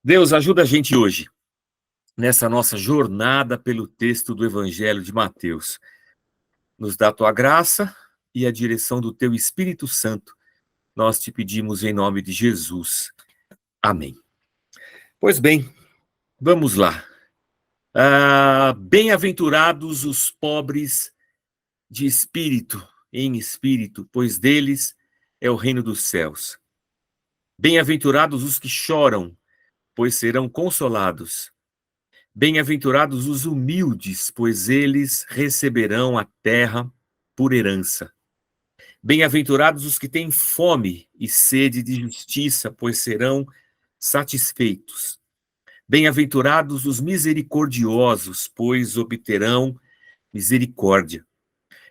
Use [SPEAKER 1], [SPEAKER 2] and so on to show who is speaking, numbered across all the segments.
[SPEAKER 1] Deus, ajuda a gente hoje, nessa nossa jornada pelo texto do Evangelho de Mateus. Nos dá a tua graça e a direção do teu Espírito Santo. Nós te pedimos em nome de Jesus. Amém. Pois bem, vamos lá. Bem-aventurados os pobres de espírito, em espírito, pois deles é o reino dos céus. Bem-aventurados os que choram, pois serão consolados. Bem-aventurados os humildes, pois eles receberão a terra por herança. Bem-aventurados os que têm fome e sede de justiça, pois serão satisfeitos. Bem-aventurados os misericordiosos, pois obterão misericórdia.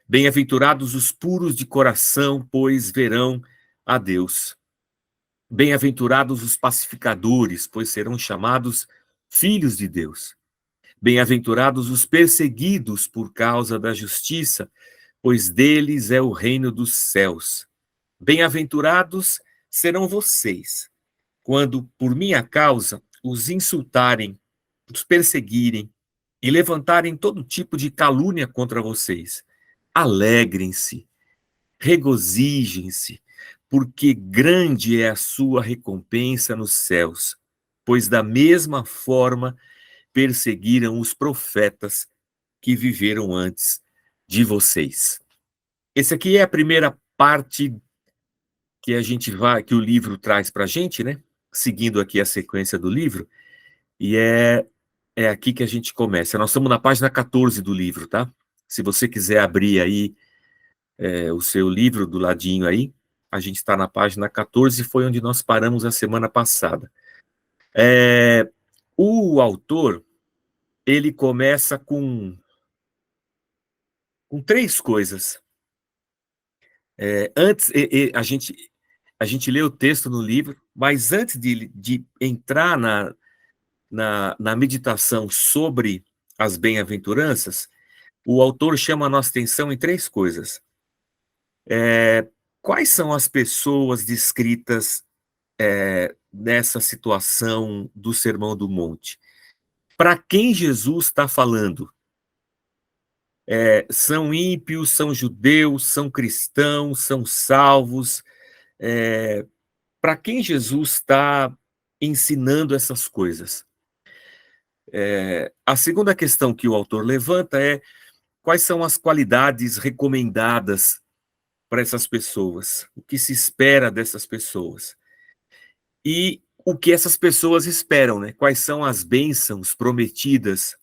[SPEAKER 1] Bem-aventurados os puros de coração, pois verão a Deus. Bem-aventurados os pacificadores, pois serão chamados filhos de Deus. Bem-aventurados os perseguidos por causa da justiça, pois deles é o reino dos céus. Bem-aventurados serão vocês, quando por minha causa os insultarem, os perseguirem e levantarem todo tipo de calúnia contra vocês. Alegrem-se, regozijem-se, porque grande é a sua recompensa nos céus, pois da mesma forma perseguiram os profetas que viveram antes de vocês. Esse aqui é a primeira parte que o livro traz para a gente, né? Seguindo aqui a sequência do livro, e é aqui que a gente começa. Nós estamos na página 14 do livro, tá? Se você quiser abrir aí o seu livro do ladinho aí, a gente está na página 14, foi onde nós paramos a semana passada. O autor, ele começa com três coisas. Antes, a gente lê o texto no livro, mas antes de entrar na meditação sobre as bem-aventuranças, o autor chama a nossa atenção em três coisas. Quais são as pessoas descritas nessa situação do Sermão do Monte? Para quem Jesus está falando? São ímpios, são judeus, são cristãos, são salvos. Para quem Jesus está ensinando essas coisas? A segunda questão que o autor levanta é quais são as qualidades recomendadas para essas pessoas? O que se espera dessas pessoas? E o que essas pessoas esperam, né? Quais são as bênçãos prometidas?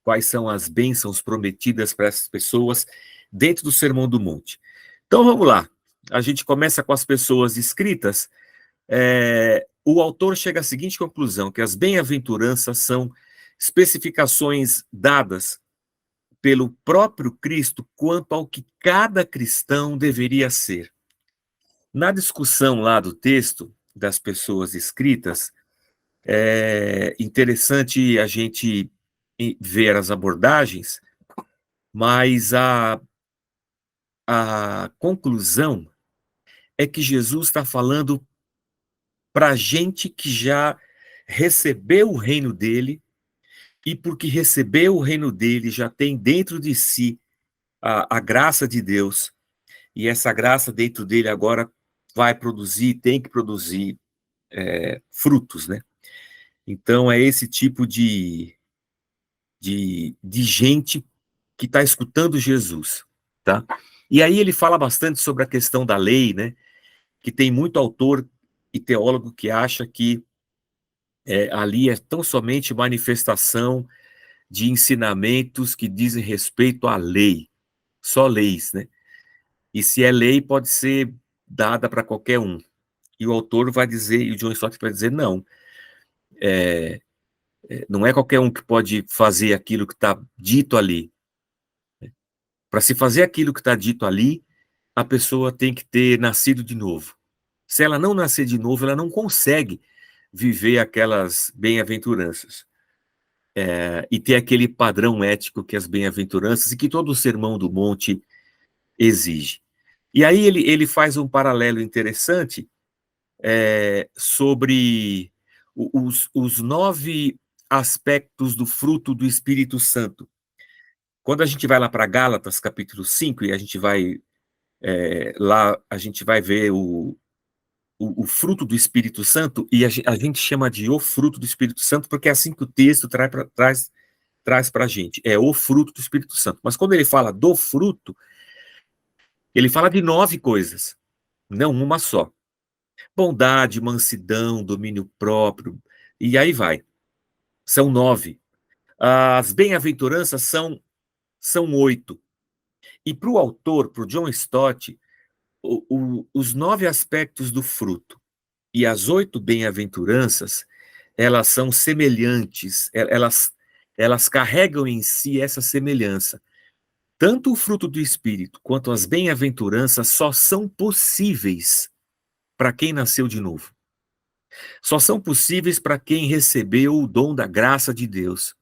[SPEAKER 1] Quais são as bênçãos prometidas para essas pessoas dentro do Sermão do Monte? Então, vamos lá. A gente começa com as pessoas escritas. O autor chega à seguinte conclusão, que as bem-aventuranças são especificações dadas pelo próprio Cristo quanto ao que cada cristão deveria ser. Na discussão lá do texto das pessoas escritas, é interessante a gente ver as abordagens, mas a conclusão é que Jesus está falando para gente que já recebeu o reino dele, e porque recebeu o reino dele, já tem dentro de si a graça de Deus, e essa graça dentro dele agora vai produzir, tem que produzir frutos, né? Então é esse tipo de gente que está escutando Jesus, tá? E aí ele fala bastante sobre a questão da lei, né? Que tem muito autor e teólogo que acha que ali é tão somente manifestação de ensinamentos que dizem respeito à lei, só leis, né? E se é lei, pode ser dada para qualquer um. E o autor vai dizer, e o John Stott vai dizer, não, não é qualquer um que pode fazer aquilo que está dito ali. Para se fazer aquilo que está dito ali, a pessoa tem que ter nascido de novo. Se ela não nascer de novo, ela não consegue viver aquelas bem-aventuranças. E ter aquele padrão ético que as bem-aventuranças e que todo o Sermão do Monte exige. E aí ele faz um paralelo interessante sobre os 9 aspectos do fruto do Espírito Santo. Quando a gente vai lá para Gálatas, capítulo 5, e a gente vai lá, a gente vai ver o fruto do Espírito Santo, e a gente chama de o fruto do Espírito Santo, porque é assim que o texto traz para a gente, é o fruto do Espírito Santo. Mas quando ele fala do fruto, ele fala de 9 coisas, não uma só. Bondade, mansidão, domínio próprio, e aí vai. São 9. As bem-aventuranças são 8. E para o autor, para o John Stott, os 9 aspectos do fruto e as 8 bem-aventuranças, elas são semelhantes, elas carregam em si essa semelhança. Tanto o fruto do Espírito quanto as bem-aventuranças só são possíveis para quem nasceu de novo. Só são possíveis para quem recebeu o dom da graça de Deus.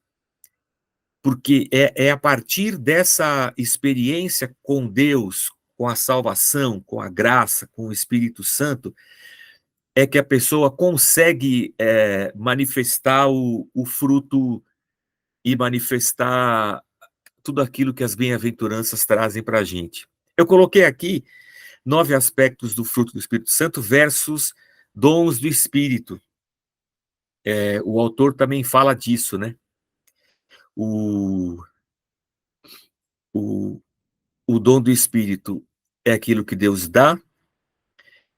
[SPEAKER 1] Porque é a partir dessa experiência com Deus, com a salvação, com a graça, com o Espírito Santo, é que a pessoa consegue manifestar o fruto e manifestar tudo aquilo que as bem-aventuranças trazem para a gente. Eu coloquei aqui 9 aspectos do fruto do Espírito Santo versus dons do Espírito. O autor também fala disso, né? O dom do Espírito é aquilo que Deus dá,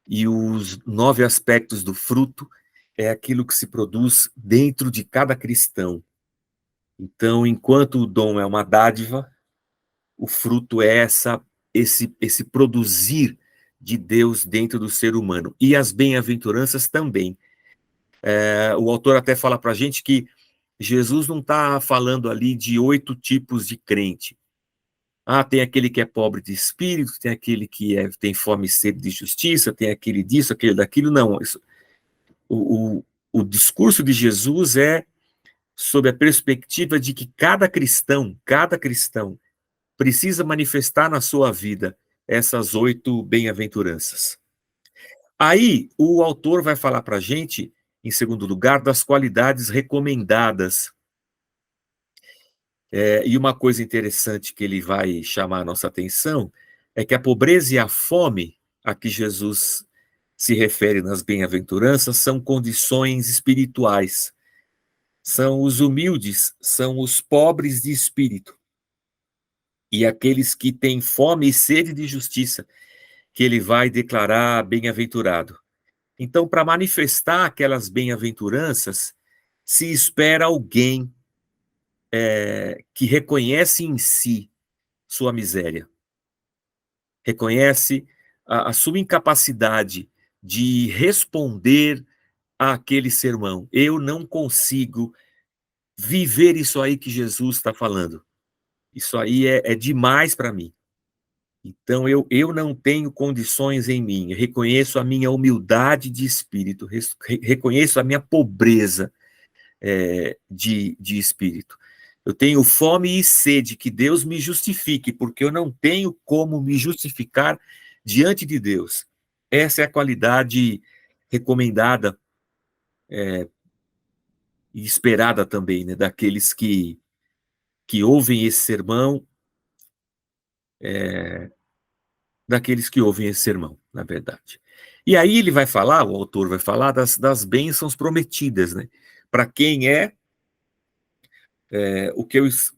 [SPEAKER 1] e os 9 aspectos do fruto é aquilo que se produz dentro de cada cristão. Então, enquanto o dom é uma dádiva, o fruto é esse produzir de Deus dentro do ser humano. E as bem-aventuranças também. O autor até fala para a gente que Jesus não está falando ali de 8 tipos de crente. Tem aquele que é pobre de espírito, tem aquele que tem fome e sede de justiça, tem aquele disso, aquele daquilo. Não, o discurso de Jesus é sob a perspectiva de que cada cristão precisa manifestar na sua vida essas 8 bem-aventuranças. Aí, o autor vai falar para a gente, em segundo lugar, das qualidades recomendadas. E uma coisa interessante que ele vai chamar a nossa atenção é que a pobreza e a fome a que Jesus se refere nas bem-aventuranças são condições espirituais. São os humildes, são os pobres de espírito. E aqueles que têm fome e sede de justiça, que ele vai declarar bem-aventurado. Então, para manifestar aquelas bem-aventuranças, se espera alguém que reconhece em si sua miséria, reconhece a sua incapacidade de responder àquele sermão. Eu não consigo viver isso aí que Jesus está falando. Isso aí é demais para mim. Então, eu não tenho condições em mim. Eu reconheço a minha humildade de espírito, reconheço a minha pobreza de espírito. Eu tenho fome e sede, que Deus me justifique, porque eu não tenho como me justificar diante de Deus. Essa é a qualidade recomendada e esperada também, né, daqueles que ouvem esse sermão, na verdade. E aí ele vai falar, o autor vai falar das bênçãos prometidas, né? Para quem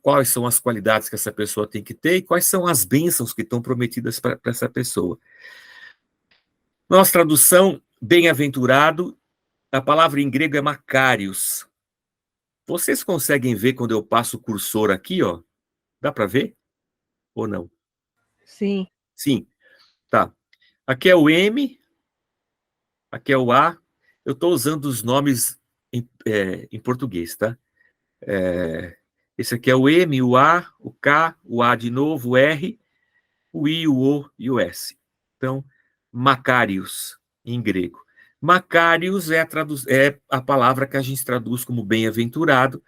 [SPEAKER 1] quais são as qualidades que essa pessoa tem que ter e quais são as bênçãos que estão prometidas para essa pessoa. Nossa tradução, bem-aventurado, a palavra em grego é makarios. Vocês conseguem ver quando eu passo o cursor aqui, ó? Dá para ver? Ou não?
[SPEAKER 2] Sim.
[SPEAKER 1] Sim, tá. Aqui é o M, aqui é o A. Eu estou usando os nomes em português, tá? Esse aqui é o M, o A, o K, o A de novo, o R, o I, o O e o S. Então, Macarius, em grego. Macarius é a palavra que a gente traduz como bem-aventurado,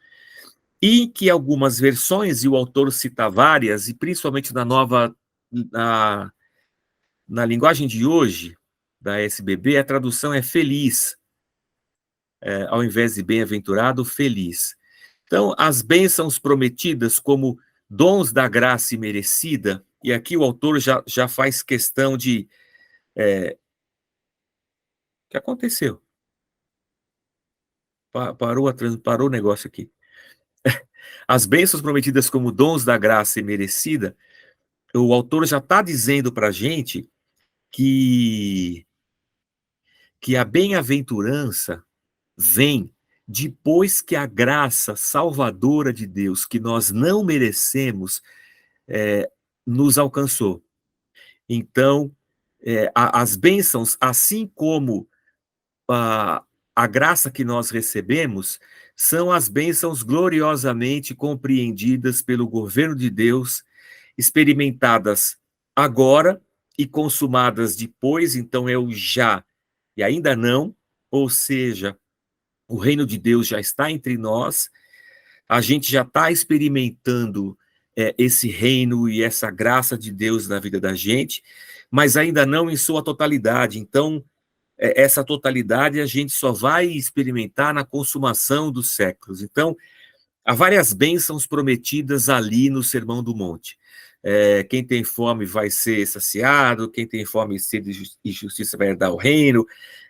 [SPEAKER 1] e que algumas versões, e o autor cita várias, e principalmente na linguagem de hoje, da SBB, a tradução é feliz. ao invés de bem-aventurado, feliz. Então, as bênçãos prometidas como dons da graça imerecida, e aqui o autor já faz questão de... o que aconteceu? Parou o negócio aqui. As bênçãos prometidas como dons da graça imerecida, o autor já está dizendo para a gente que a bem-aventurança vem depois que a graça salvadora de Deus, que nós não merecemos, nos alcançou. Então, as bênçãos, assim como a graça que nós recebemos, são as bênçãos gloriosamente compreendidas pelo governo de Deus, experimentadas agora e consumadas depois. Então é o já e ainda não, ou seja, o reino de Deus já está entre nós, a gente já está experimentando esse reino e essa graça de Deus na vida da gente, mas ainda não em sua totalidade. Então, essa totalidade a gente só vai experimentar na consumação dos séculos. Então, há várias bênçãos prometidas ali no Sermão do Monte. Quem tem fome vai ser saciado, quem tem fome e sede e justiça vai herdar o reino,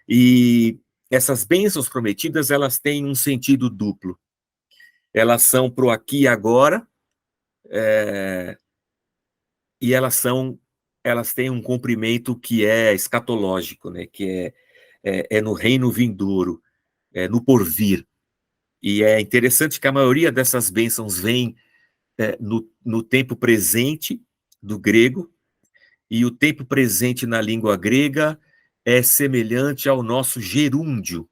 [SPEAKER 1] e essas bênçãos prometidas, elas têm um sentido duplo. Elas são para o aqui e agora, e elas têm um cumprimento que é escatológico, né? Que é no reino vindouro, no porvir. E é interessante que a maioria dessas bênçãos vem no tempo presente do grego, e o tempo presente na língua grega é semelhante ao nosso gerúndio.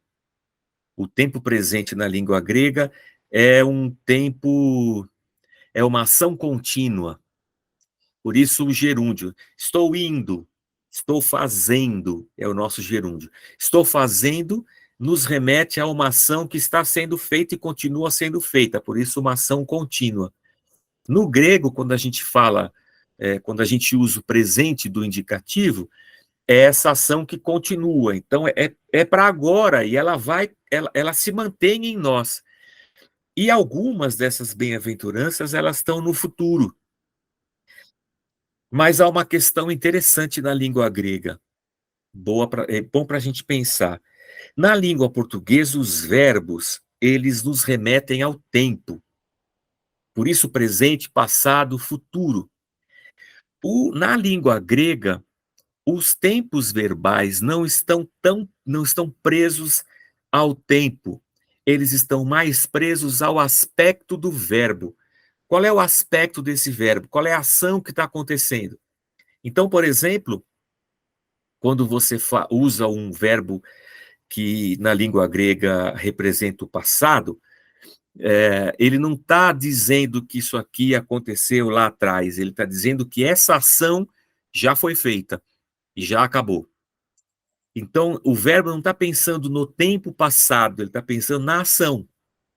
[SPEAKER 1] O tempo presente na língua grega é uma ação contínua. Por isso o gerúndio. Estou indo, estou fazendo, é o nosso gerúndio. Estou fazendo nos remete a uma ação que está sendo feita e continua sendo feita, por isso uma ação contínua. No grego, quando a gente fala, quando a gente usa o presente do indicativo, é essa ação que continua. Então, é para agora, e ela se mantém em nós. E algumas dessas bem-aventuranças, elas estão no futuro. Mas há uma questão interessante na língua grega, é bom para a gente pensar. Na língua portuguesa, os verbos, eles nos remetem ao tempo. Por isso, presente, passado, futuro. Na língua grega, os tempos verbais não estão presos ao tempo. Eles estão mais presos ao aspecto do verbo. Qual é o aspecto desse verbo? Qual é a ação que está acontecendo? Então, por exemplo, quando você usa um verbo que na língua grega representa o passado, ele não está dizendo que isso aqui aconteceu lá atrás, ele está dizendo que essa ação já foi feita e já acabou. Então, o verbo não está pensando no tempo passado, ele está pensando na ação,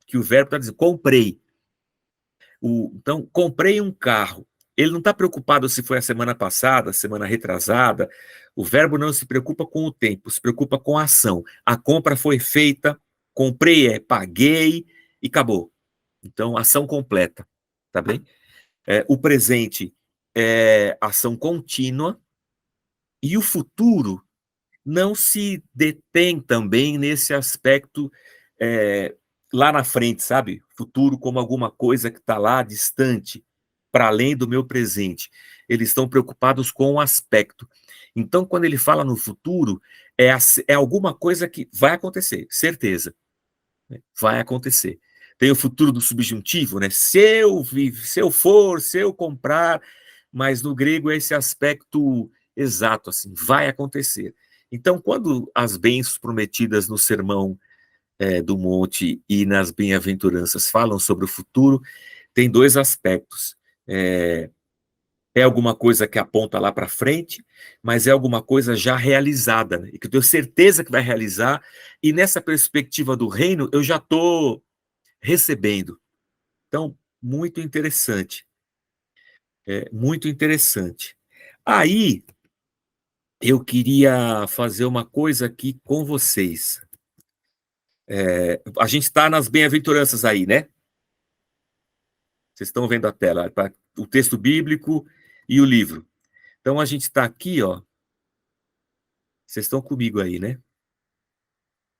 [SPEAKER 1] que o verbo está dizendo, comprei. Então, comprei um carro. Ele não está preocupado se foi a semana passada, a semana retrasada. O verbo não se preocupa com o tempo, se preocupa com a ação. A compra foi feita, comprei, paguei e acabou. Então, ação completa, tá bem? O presente é ação contínua e o futuro não se detém também nesse aspecto lá na frente, sabe? Futuro como alguma coisa que está lá distante, para além do meu presente. Eles estão preocupados com o aspecto. Então, quando ele fala no futuro, é alguma coisa que vai acontecer, certeza. Vai acontecer. Tem o futuro do subjuntivo, né? Se eu for, se eu comprar, mas no grego é esse aspecto exato, assim, vai acontecer. Então, quando as bênçãos prometidas no Sermão do Monte e nas bem-aventuranças falam sobre o futuro, tem dois aspectos. É alguma coisa que aponta lá para frente, mas é alguma coisa já realizada, né? E que eu tenho certeza que vai realizar, e nessa perspectiva do reino, eu já estou recebendo. Então, muito interessante. Muito interessante. Aí, eu queria fazer uma coisa aqui com vocês. A gente está nas bem-aventuranças aí, né? Vocês estão vendo a tela, tá? O texto bíblico e o livro. Então, a gente está aqui, ó. Vocês estão comigo aí, né?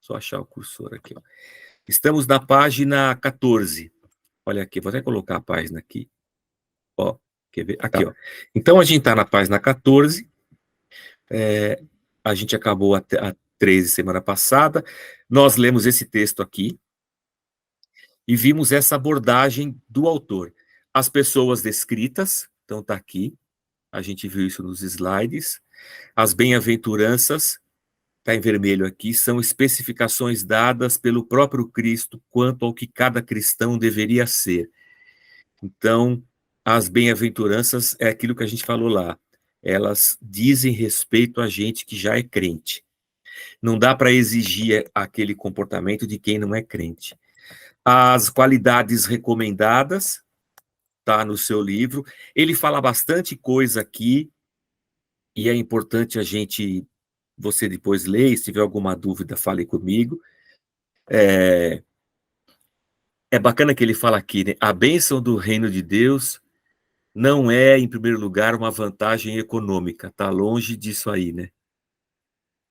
[SPEAKER 1] Só achar o cursor aqui, ó. Estamos na página 14. Olha aqui, vou até colocar a página aqui. Ó, quer ver? Aqui, ó. Então, a gente está na página 14. A gente acabou a 13 semana passada. Nós lemos esse texto aqui e vimos essa abordagem do autor. As pessoas descritas, então está aqui. A gente viu isso nos slides. As bem-aventuranças, está em vermelho aqui, são especificações dadas pelo próprio Cristo quanto ao que cada cristão deveria ser. Então, as bem-aventuranças é aquilo que a gente falou lá. Elas dizem respeito a gente que já é crente. Não dá para exigir aquele comportamento de quem não é crente. As qualidades recomendadas, tá no seu livro. Ele fala bastante coisa aqui, e é importante você depois ler, se tiver alguma dúvida, fale comigo. É bacana que ele fala aqui, né? A bênção do reino de Deus não é, em primeiro lugar, uma vantagem econômica. Está longe disso aí, né?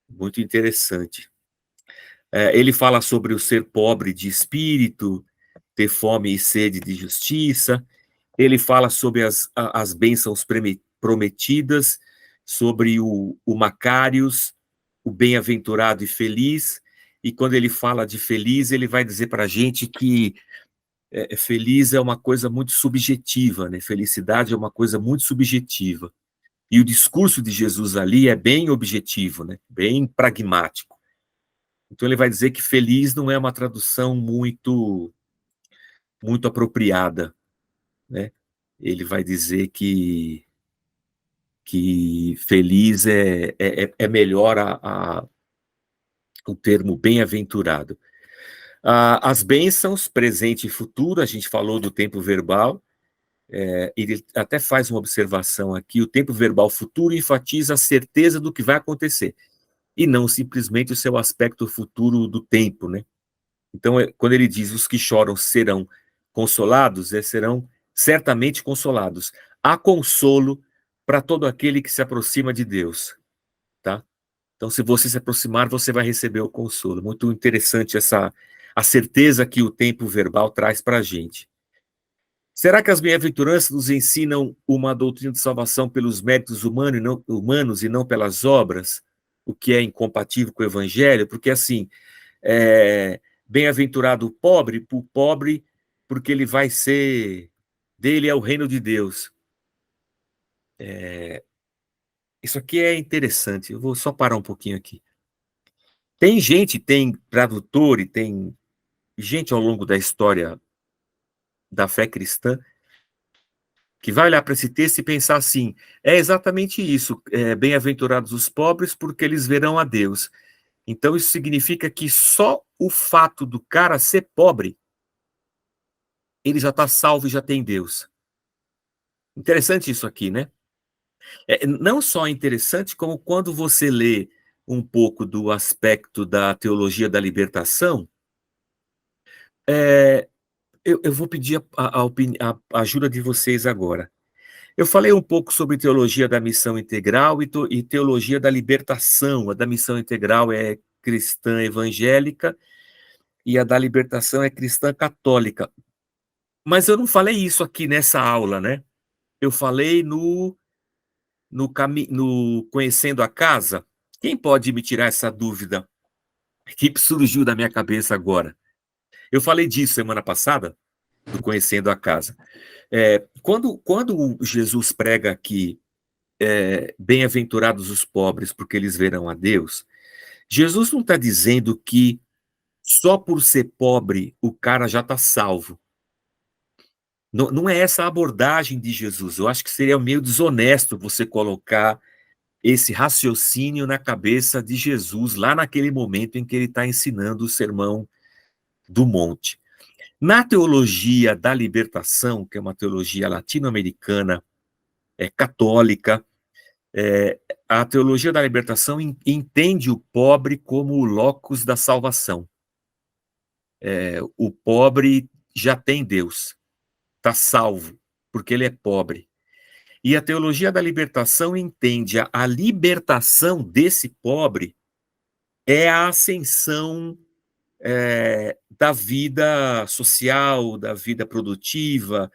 [SPEAKER 1] Muito interessante. Ele fala sobre o ser pobre de espírito, ter fome e sede de justiça. Ele fala sobre as bênçãos prometidas, sobre o Macários, o bem-aventurado e feliz. E quando ele fala de feliz, ele vai dizer para a gente que feliz é uma coisa muito subjetiva, né? Felicidade é uma coisa muito subjetiva. E o discurso de Jesus ali é bem objetivo, né? Bem pragmático. Então ele vai dizer que feliz não é uma tradução muito apropriada, né? Ele vai dizer que feliz é melhor o termo bem-aventurado. As bênçãos, presente e futuro, a gente falou do tempo verbal, ele até faz uma observação aqui, o tempo verbal futuro enfatiza a certeza do que vai acontecer, e não simplesmente o seu aspecto futuro do tempo, né? Então, quando ele diz os que choram serão consolados, serão certamente consolados. Há consolo para todo aquele que se aproxima de Deus, tá? Então, se você se aproximar, você vai receber o consolo. Muito interessante a certeza que o tempo verbal traz para a gente. Será que as bem-aventuranças nos ensinam uma doutrina de salvação pelos méritos humanos e não pelas obras, o que é incompatível com o evangelho? Porque, assim, bem-aventurado o pobre, porque ele vai ser, dele é o reino de Deus. Isso aqui é interessante, eu vou só parar um pouquinho aqui. Tem tradutor e tem gente ao longo da história da fé cristã que vai olhar para esse texto e pensar assim, é exatamente isso, bem-aventurados os pobres porque eles verão a Deus. Então isso significa que só o fato do cara ser pobre, ele já está salvo e já tem Deus. Interessante isso aqui, né? Não só interessante, como quando você lê um pouco do aspecto da teologia da libertação, eu vou pedir a ajuda de vocês agora. Eu falei um pouco sobre teologia da missão integral e teologia da libertação. A da missão integral é cristã evangélica e a da libertação é cristã católica. Mas eu não falei isso aqui nessa aula, né? Eu falei no Conhecendo a Casa. Quem pode me tirar essa dúvida que surgiu da minha cabeça agora? Eu falei disso semana passada, do Conhecendo a Casa. Quando Jesus prega aqui, bem-aventurados os pobres, porque eles verão a Deus, Jesus não está dizendo que só por ser pobre o cara já está salvo. Não, não é essa a abordagem de Jesus. Eu acho que seria meio desonesto você colocar esse raciocínio na cabeça de Jesus, lá naquele momento em que ele está ensinando o Sermão do Monte. Na teologia da libertação, que é uma teologia latino-americana, católica, a teologia da libertação entende o pobre como o locus da salvação. O pobre já tem Deus, está salvo, porque ele é pobre. E a teologia da libertação entende a libertação desse pobre é a ascensão da vida social, da vida produtiva,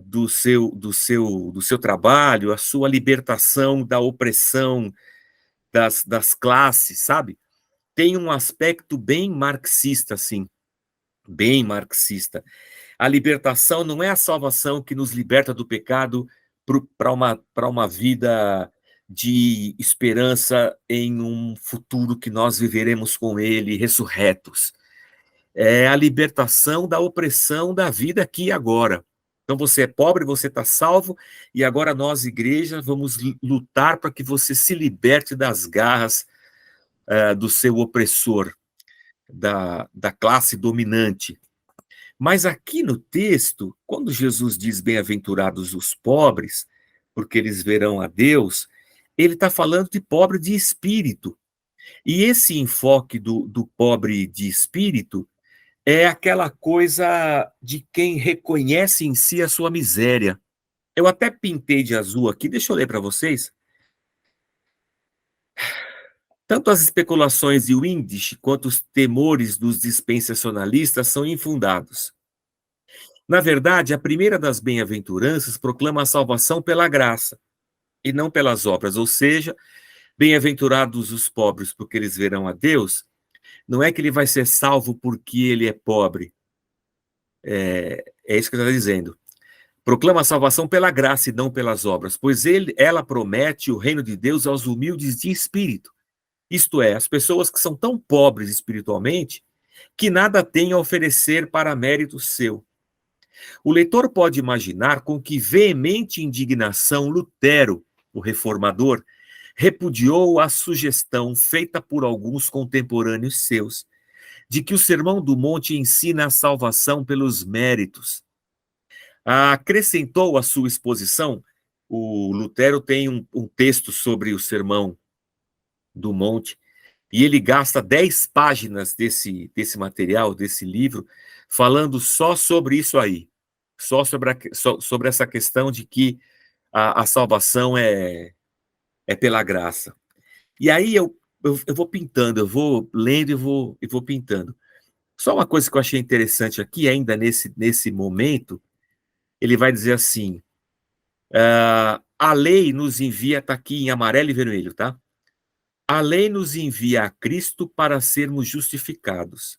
[SPEAKER 1] do seu trabalho, a sua libertação da opressão das classes, sabe? Tem um aspecto bem marxista, assim, bem marxista. A libertação não é a salvação que nos liberta do pecado para uma vida de esperança em um futuro que nós viveremos com ele ressurretos. É a libertação da opressão da vida aqui e agora. Então você é pobre, você está salvo, e agora nós, igreja, vamos lutar para que você se liberte das garras do seu opressor, da classe dominante. Mas aqui no texto, quando Jesus diz bem-aventurados os pobres, porque eles verão a Deus, ele está falando de pobre de espírito. E esse enfoque do pobre de espírito é aquela coisa de quem reconhece em si a sua miséria. Eu até pintei de azul aqui, deixa eu ler para vocês. Tanto as especulações de Windisch quanto os temores dos dispensacionalistas são infundados. Na verdade, a primeira das bem-aventuranças proclama a salvação pela graça e não pelas obras, ou seja, bem-aventurados os pobres, porque eles verão a Deus. Não é que ele vai ser salvo porque ele é pobre. É isso que ele está dizendo. Proclama a salvação pela graça e não pelas obras, pois ela promete o reino de Deus aos humildes de espírito. Isto é, as pessoas que são tão pobres espiritualmente que nada têm a oferecer para mérito seu. O leitor pode imaginar com que veemente indignação Lutero, o reformador, repudiou a sugestão feita por alguns contemporâneos seus, de que o Sermão do Monte ensina a salvação pelos méritos. Acrescentou à sua exposição, o Lutero tem um texto sobre o Sermão do Monte, e ele gasta 10 páginas desse material, desse livro, falando só sobre isso aí, só sobre essa questão de que a salvação é pela graça. E aí eu vou pintando, eu vou lendo e vou pintando. Só uma coisa que eu achei interessante aqui, ainda nesse momento, ele vai dizer assim, a lei nos envia, está aqui em amarelo e vermelho, tá? A lei nos envia a Cristo para sermos justificados.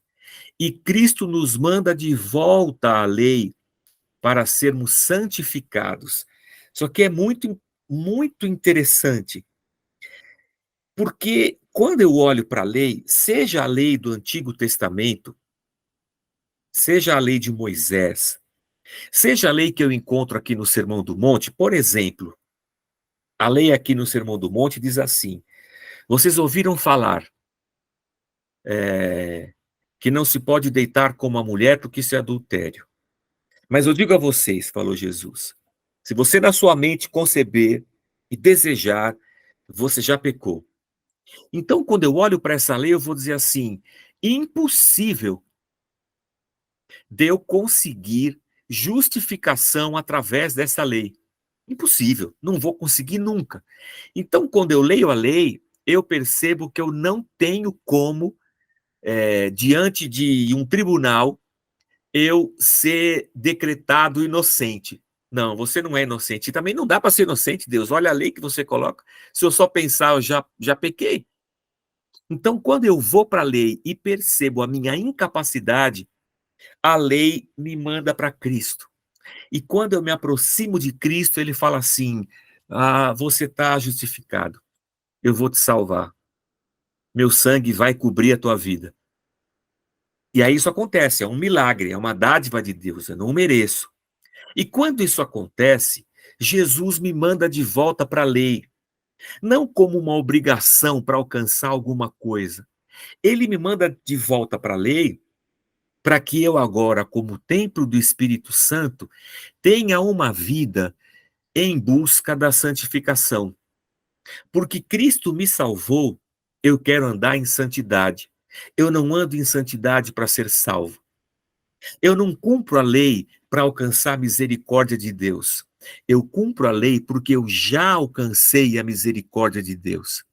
[SPEAKER 1] E Cristo nos manda de volta à lei para sermos santificados. Só que é muito, muito interessante, porque quando eu olho para a lei, seja a lei do Antigo Testamento, seja a lei de Moisés, seja a lei que eu encontro aqui no Sermão do Monte, por exemplo, a lei aqui no Sermão do Monte diz assim: vocês ouviram falar que não se pode deitar com uma mulher porque isso é adultério. Mas eu digo a vocês, falou Jesus, se você na sua mente conceber e desejar, você já pecou. Então, quando eu olho para essa lei, eu vou dizer assim, impossível de eu conseguir justificação através dessa lei. Impossível, não vou conseguir nunca. Então, quando eu leio a lei, eu percebo que eu não tenho como, diante de um tribunal, eu ser decretado inocente. Não, você não é inocente. E também não dá para ser inocente, Deus. Olha a lei que você coloca. Se eu só pensar, eu já pequei. Então, quando eu vou para a lei e percebo a minha incapacidade, a lei me manda para Cristo. E quando eu me aproximo de Cristo, ele fala assim: você está justificado. Eu vou te salvar. Meu sangue vai cobrir a tua vida. E aí isso acontece, é um milagre, é uma dádiva de Deus, eu não mereço. E quando isso acontece, Jesus me manda de volta para a lei, não como uma obrigação para alcançar alguma coisa. Ele me manda de volta para a lei para que eu agora, como templo do Espírito Santo, tenha uma vida em busca da santificação. Porque Cristo me salvou, eu quero andar em santidade. Eu não ando em santidade para ser salvo. Eu não cumpro a lei para alcançar a misericórdia de Deus. Eu cumpro a lei porque eu já alcancei a misericórdia de Deus.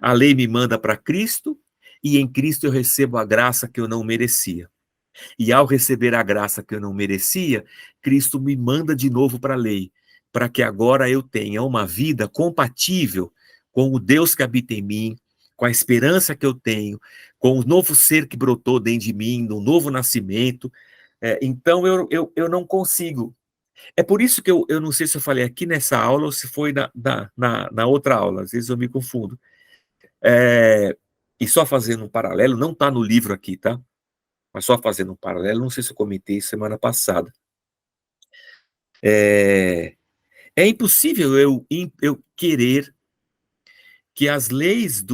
[SPEAKER 1] A lei me manda para Cristo e em Cristo eu recebo a graça que eu não merecia. E ao receber a graça que eu não merecia, Cristo me manda de novo para a lei, para que agora eu tenha uma vida compatível com o Deus que habita em mim, com a esperança que eu tenho, com o novo ser que brotou dentro de mim, no novo nascimento. Então eu não consigo. É por isso que eu não sei se eu falei aqui nessa aula ou se foi na outra aula, às vezes eu me confundo. E só fazendo um paralelo, não está no livro aqui, tá? Mas só fazendo um paralelo, não sei se eu comentei semana passada. É impossível eu querer que as leis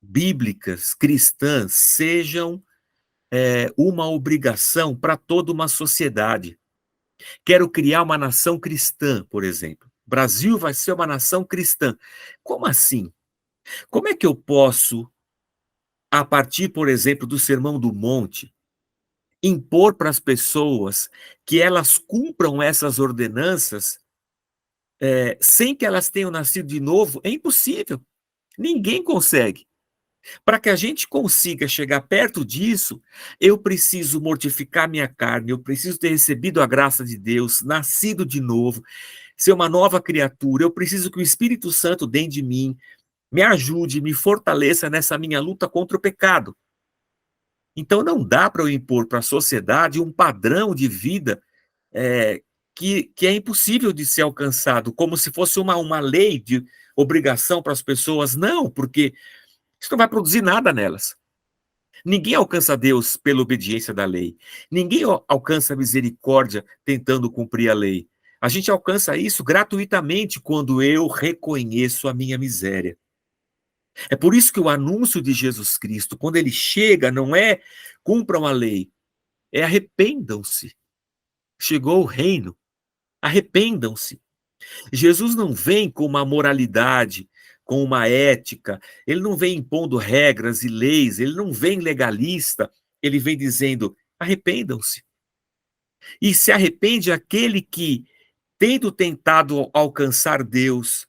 [SPEAKER 1] bíblicas, cristãs, sejam uma obrigação para toda uma sociedade. Quero criar uma nação cristã, por exemplo. O Brasil vai ser uma nação cristã. Como assim? Como é que eu posso, a partir, por exemplo, do Sermão do Monte, impor para as pessoas que elas cumpram essas ordenanças sem que elas tenham nascido de novo? É impossível. Ninguém consegue. Para que a gente consiga chegar perto disso, eu preciso mortificar minha carne, eu preciso ter recebido a graça de Deus, nascido de novo, ser uma nova criatura. Eu preciso que o Espírito Santo dentro de mim me ajude, me fortaleça nessa minha luta contra o pecado. Então não dá para eu impor para a sociedade um padrão de vida que é impossível de ser alcançado, como se fosse uma lei de obrigação para as pessoas. Não, porque isso não vai produzir nada nelas. Ninguém alcança Deus pela obediência da lei. Ninguém alcança a misericórdia tentando cumprir a lei. A gente alcança isso gratuitamente quando eu reconheço a minha miséria. É por isso que o anúncio de Jesus Cristo, quando ele chega, não é cumpram a lei, é arrependam-se. Chegou o reino, arrependam-se. Jesus não vem com uma moralidade, com uma ética, ele não vem impondo regras e leis, ele não vem legalista, ele vem dizendo: arrependam-se. E se arrepende aquele que, tendo tentado alcançar Deus,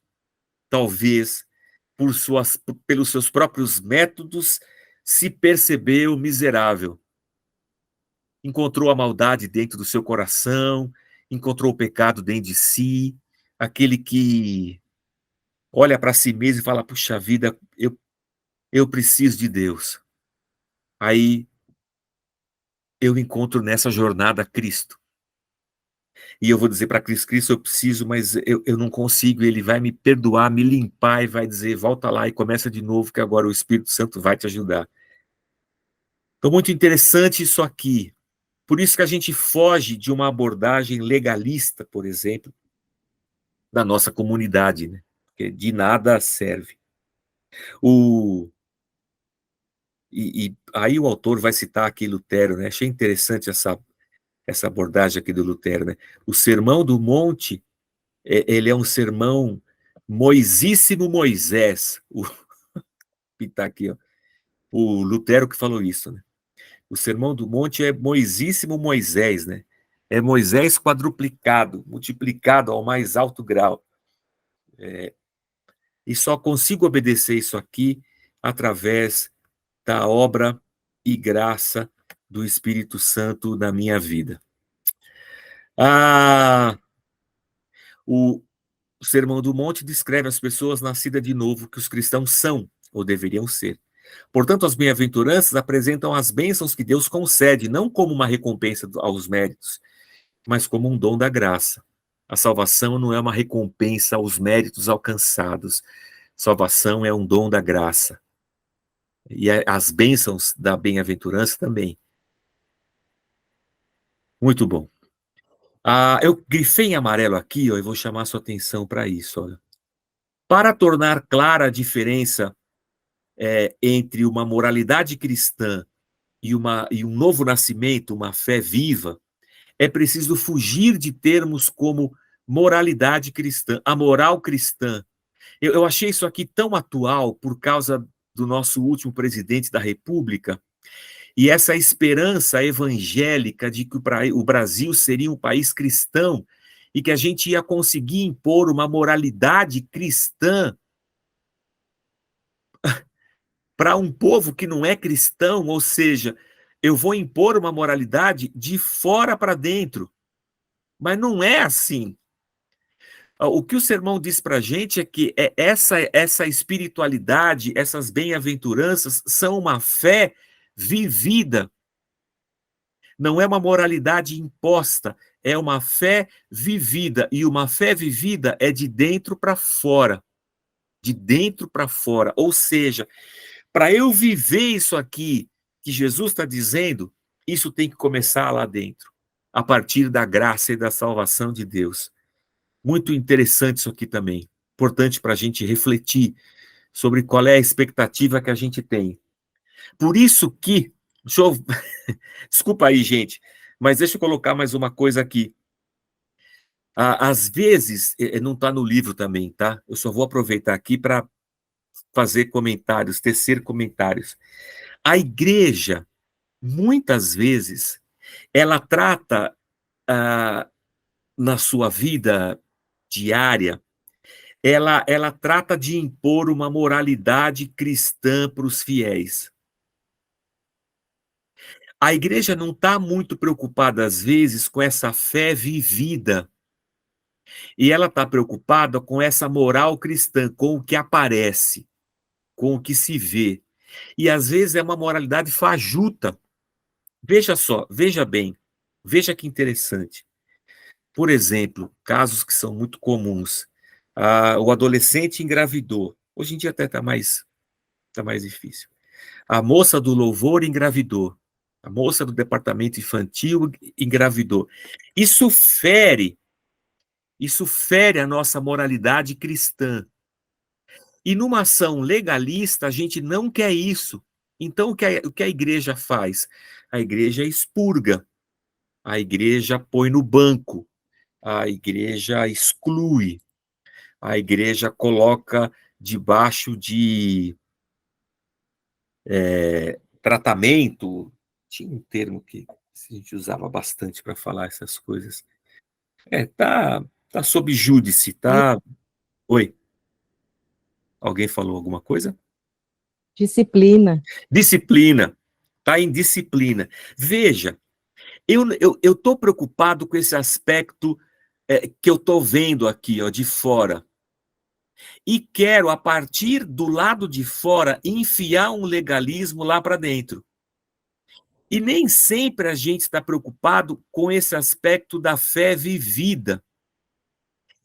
[SPEAKER 1] talvez pelos seus próprios métodos, se percebeu miserável. Encontrou a maldade dentro do seu coração, encontrou o pecado dentro de si, aquele que olha para si mesmo e fala: puxa vida, eu preciso de Deus. Aí eu encontro nessa jornada Cristo. E eu vou dizer para Cristo, eu preciso, mas eu não consigo. Ele vai me perdoar, me limpar e vai dizer: volta lá e começa de novo, que agora o Espírito Santo vai te ajudar. Então, muito interessante isso aqui. Por isso que a gente foge de uma abordagem legalista, por exemplo, da nossa comunidade, né? Porque de nada serve. E aí o autor vai citar aqui Lutero, né? Achei interessante essa abordagem aqui do Lutero, né? O Sermão do Monte, ele é um sermão Moisíssimo Moisés. Tá aqui, ó. O Lutero que falou isso, né? O Sermão do Monte é Moisíssimo Moisés, né? É Moisés quadruplicado, multiplicado ao mais alto grau. E só consigo obedecer isso aqui através da obra e graça do Espírito Santo na minha vida. O Sermão do Monte descreve as pessoas nascidas de novo que os cristãos são, ou deveriam ser. Portanto, as bem-aventuranças apresentam as bênçãos que Deus concede, não como uma recompensa aos méritos, mas como um dom da graça. A salvação não é uma recompensa aos méritos alcançados. Salvação é um dom da graça. E as bênçãos da bem-aventurança também. Muito bom. Eu grifei em amarelo aqui, ó, e vou chamar a sua atenção para isso. Olha. Para tornar clara a diferença entre uma moralidade cristã e um novo nascimento, uma fé viva, é preciso fugir de termos como moralidade cristã, a moral cristã. Eu achei isso aqui tão atual por causa do nosso último presidente da República, e essa esperança evangélica de que o Brasil seria um país cristão e que a gente ia conseguir impor uma moralidade cristã para um povo que não é cristão, ou seja, eu vou impor uma moralidade de fora para dentro. Mas não é assim. O que o sermão diz para a gente é que essa espiritualidade, essas bem-aventuranças, são uma fé vivida. Não é uma moralidade imposta, é uma fé vivida. E uma fé vivida é de dentro para fora. De dentro para fora. Ou seja, para eu viver isso aqui que Jesus está dizendo, isso tem que começar lá dentro, a partir da graça e da salvação de Deus. Muito interessante isso aqui também. Importante para a gente refletir sobre qual é a expectativa que a gente tem. Por isso que, desculpa aí, gente, mas deixa eu colocar mais uma coisa aqui. Às vezes, não está no livro também, tá? Eu só vou aproveitar aqui para fazer comentários, tecer comentários. A igreja, muitas vezes, ela trata na sua vida diária, ela trata de impor uma moralidade cristã para os fiéis. A igreja não está muito preocupada, às vezes, com essa fé vivida. E ela está preocupada com essa moral cristã, com o que aparece, com o que se vê. E, às vezes, é uma moralidade fajuta. Veja só, veja bem, veja que interessante. Por exemplo, casos que são muito comuns. O adolescente engravidou. Hoje em dia até está mais difícil. A moça do louvor engravidou. A moça do departamento infantil engravidou. Isso fere a nossa moralidade cristã. E numa ação legalista, a gente não quer isso. Então, o que a igreja faz? A igreja expurga, a igreja põe no banco, a igreja exclui, a igreja coloca debaixo de tratamento. Tinha um termo que a gente usava bastante para falar essas coisas. Tá sob júdice, tá? Oi, alguém falou alguma coisa?
[SPEAKER 2] Disciplina.
[SPEAKER 1] Disciplina, tá em disciplina. Veja, eu estou preocupado com esse aspecto que eu estou vendo aqui, ó, de fora. E quero, a partir do lado de fora, enfiar um legalismo lá para dentro. E nem sempre a gente está preocupado com esse aspecto da fé vivida.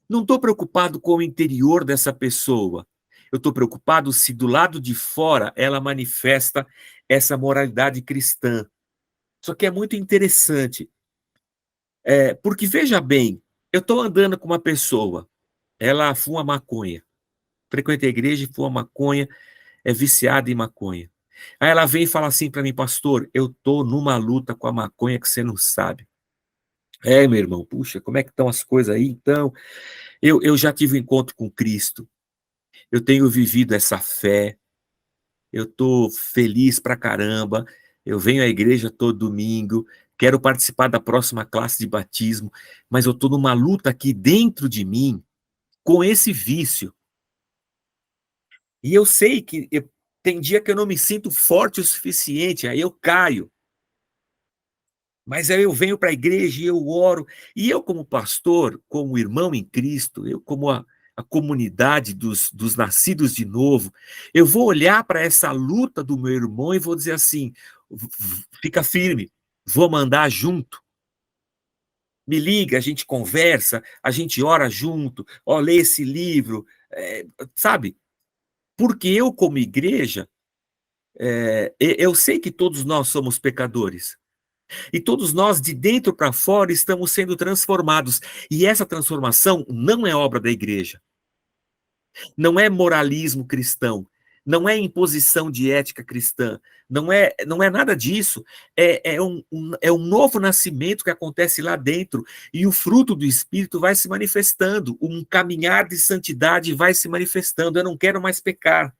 [SPEAKER 1] Não estou preocupado com o interior dessa pessoa. Eu estou preocupado se do lado de fora ela manifesta essa moralidade cristã. Só que é muito interessante. Porque, veja bem, eu estou andando com uma pessoa, ela fuma maconha, frequenta a igreja e fuma maconha, é viciada em maconha. Aí ela vem e fala assim para mim: pastor, eu estou numa luta com a maconha que você não sabe. Meu irmão, puxa, como é que estão as coisas aí? Então, eu já tive um encontro com Cristo, eu tenho vivido essa fé, eu estou feliz pra caramba, eu venho à igreja todo domingo, quero participar da próxima classe de batismo, mas eu estou numa luta aqui dentro de mim com esse vício. E eu sei que tem dia que eu não me sinto forte o suficiente, aí eu caio. Mas aí eu venho para a igreja e eu oro. E eu, como pastor, como irmão em Cristo, eu, como a comunidade dos nascidos de novo, eu vou olhar para essa luta do meu irmão e vou dizer assim: fica firme, vou mandar junto. Me liga, a gente conversa, a gente ora junto, lê esse livro, sabe? Porque eu, como igreja, eu sei que todos nós somos pecadores. E todos nós, de dentro para fora, estamos sendo transformados. E essa transformação não é obra da igreja. Não é moralismo cristão. Não é imposição de ética cristã. Não é nada disso. É um novo nascimento que acontece lá dentro. E o fruto do Espírito vai se manifestando. Um caminhar de santidade vai se manifestando. Eu não quero mais pecar.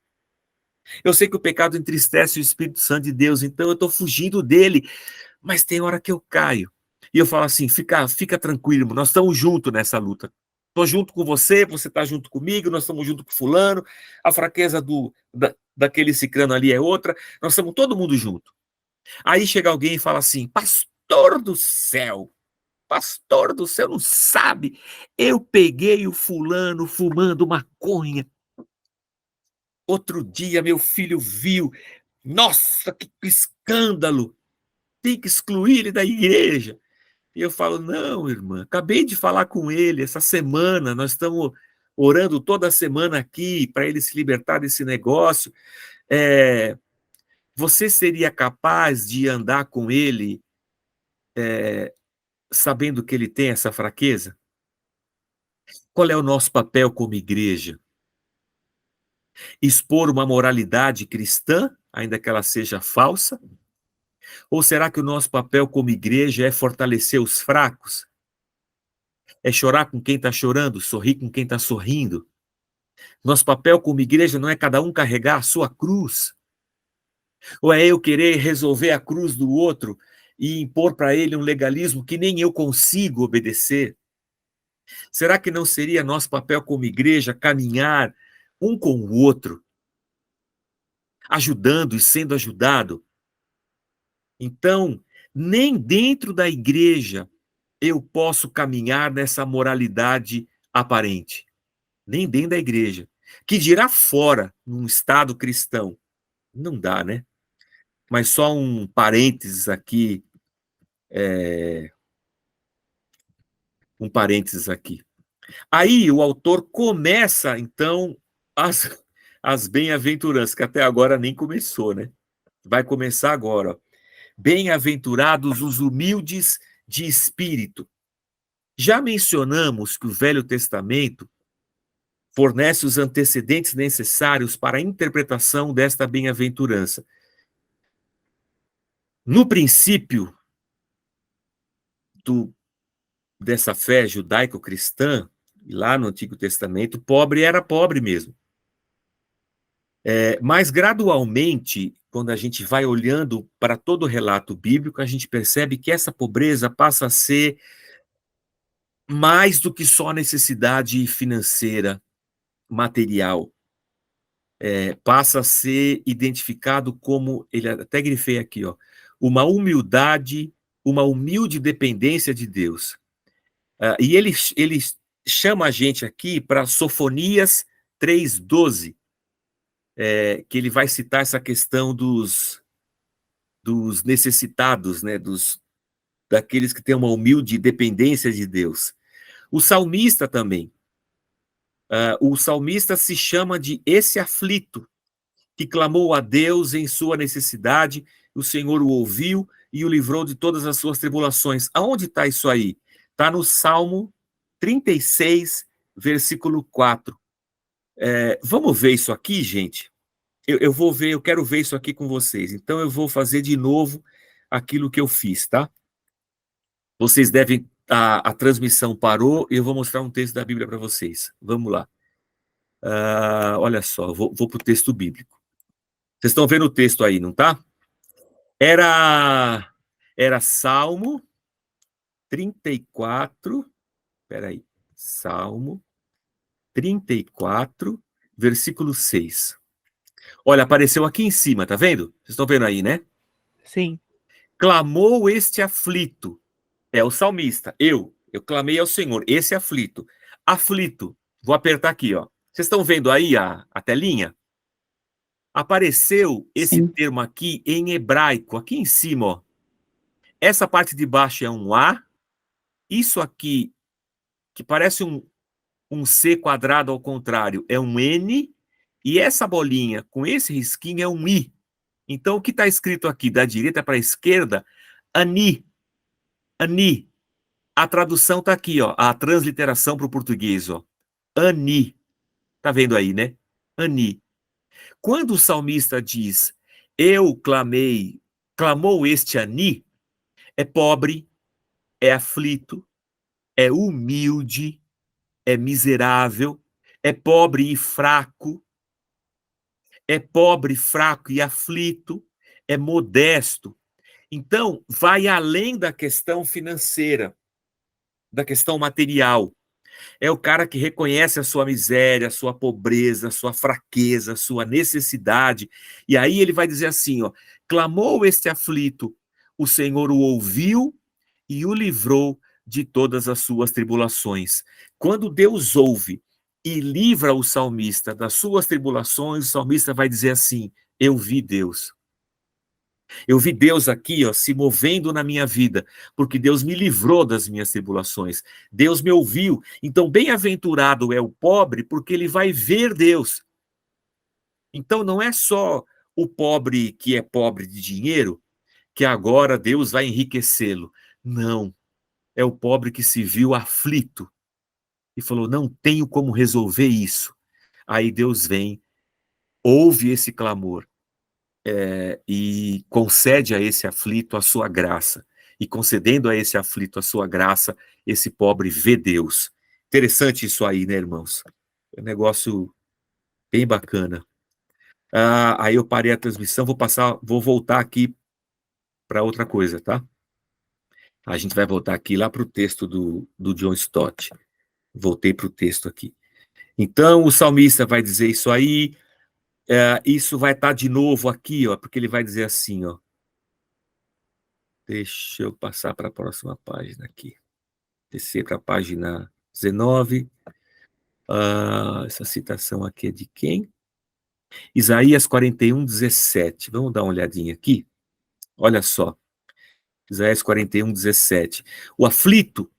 [SPEAKER 1] Eu sei que o pecado entristece o Espírito Santo de Deus, então eu estou fugindo dele, mas tem hora que eu caio. E eu falo assim, fica tranquilo, nós estamos juntos nessa luta. Estou junto com você, você está junto comigo, nós estamos junto com fulano, a fraqueza daquele cicrano ali é outra, nós estamos todo mundo junto. Aí chega alguém e fala assim, pastor do céu, não sabe, eu peguei o fulano fumando maconha. Outro dia meu filho viu, nossa, que escândalo, tem que excluir ele da igreja. E eu falo, não, irmã, acabei de falar com ele essa semana, nós estamos orando toda semana aqui para ele se libertar desse negócio. Você seria capaz de andar com ele sabendo que ele tem essa fraqueza? Qual é o nosso papel como igreja? Expor uma moralidade cristã, ainda que ela seja falsa? Ou será que o nosso papel como igreja é fortalecer os fracos? É chorar com quem está chorando, sorrir com quem está sorrindo? Nosso papel como igreja não é cada um carregar a sua cruz? Ou é eu querer resolver a cruz do outro e impor para ele um legalismo que nem eu consigo obedecer? Será que não seria nosso papel como igreja caminhar um com o outro, ajudando e sendo ajudado? Então, nem dentro da igreja eu posso caminhar nessa moralidade aparente. Nem dentro da igreja. Que dirá fora, num Estado cristão. Não dá, né? Mas só um parênteses aqui. Um parênteses aqui. Aí o autor começa, então, as bem-aventuranças, que até agora nem começou, né? Vai começar agora. Ó. Bem-aventurados os humildes de espírito. Já mencionamos que o Velho Testamento fornece os antecedentes necessários para a interpretação desta bem-aventurança. No princípio dessa fé judaico-cristã, lá no Antigo Testamento, pobre era pobre mesmo. Mas gradualmente, quando a gente vai olhando para todo o relato bíblico, a gente percebe que essa pobreza passa a ser mais do que só necessidade financeira, material. Passa a ser identificado como, ele até grifei aqui, ó, uma humildade, uma humilde dependência de Deus. E ele chama a gente aqui para Sofonias 3:12, que ele vai citar essa questão dos necessitados, né, daqueles que têm uma humilde dependência de Deus. O salmista também. O salmista se chama de esse aflito, que clamou a Deus em sua necessidade, o Senhor o ouviu e o livrou de todas as suas tribulações. Aonde está isso aí? Está no Salmo 36, versículo 4. Vamos ver isso aqui, gente? Eu vou ver, eu quero ver isso aqui com vocês. Então eu vou fazer de novo aquilo que eu fiz, tá? Vocês devem. A transmissão parou e eu vou mostrar um texto da Bíblia para vocês. Vamos lá. Olha só, vou para o texto bíblico. Vocês estão vendo o texto aí, não tá? Era Salmo 34. Peraí. Salmo 34, versículo 6. Olha, apareceu aqui em cima, tá vendo? Vocês estão vendo aí, né?
[SPEAKER 2] Sim.
[SPEAKER 1] Clamou este aflito. É o salmista. Eu clamei ao Senhor, esse aflito. Aflito. Vou apertar aqui, ó. Vocês estão vendo aí a telinha? Apareceu esse
[SPEAKER 2] Sim.
[SPEAKER 1] termo aqui em hebraico, aqui em cima, ó. Essa parte de baixo é um A. Isso aqui, que parece um C quadrado ao contrário, é um N. E essa bolinha com esse risquinho é um I. Então, o que está escrito aqui da direita para a esquerda? Ani. Ani. A tradução está aqui, ó. A transliteração para o português, ó. Ani. Tá vendo aí, né? Ani. Quando o salmista diz, eu clamei, clamou este Ani, é pobre, é aflito, é humilde, é miserável, é pobre e fraco, é pobre, fraco e aflito, é modesto. Então, vai além da questão financeira, da questão material. É o cara que reconhece a sua miséria, a sua pobreza, a sua fraqueza, a sua necessidade. E aí ele vai dizer assim, ó, clamou este aflito, o Senhor o ouviu e o livrou de todas as suas tribulações. Quando Deus ouve e livra o salmista das suas tribulações, o salmista vai dizer assim, eu vi Deus. Eu vi Deus aqui, ó, se movendo na minha vida, porque Deus me livrou das minhas tribulações. Deus me ouviu. Então, bem-aventurado é o pobre, porque ele vai ver Deus. Então, não é só o pobre que é pobre de dinheiro, que agora Deus vai enriquecê-lo. Não. É o pobre que se viu aflito e falou: não tenho como resolver isso. Aí Deus vem, ouve esse clamor. E concede a esse aflito a sua graça. E concedendo a esse aflito a sua graça, esse pobre vê Deus. Interessante isso aí, né, irmãos? É um negócio bem bacana. Aí eu parei a transmissão, vou voltar aqui para outra coisa, tá? A gente vai voltar aqui lá para o texto do John Stott. Voltei para o texto aqui. Então, o salmista vai dizer isso aí, isso vai estar de novo aqui, ó, porque ele vai dizer assim, ó. Deixa eu passar para a próxima página aqui. Descer para a página 19. Essa citação aqui é de quem? Isaías 41, 17. Vamos dar uma olhadinha aqui? Olha só. Isaías 41, 17. O aflito,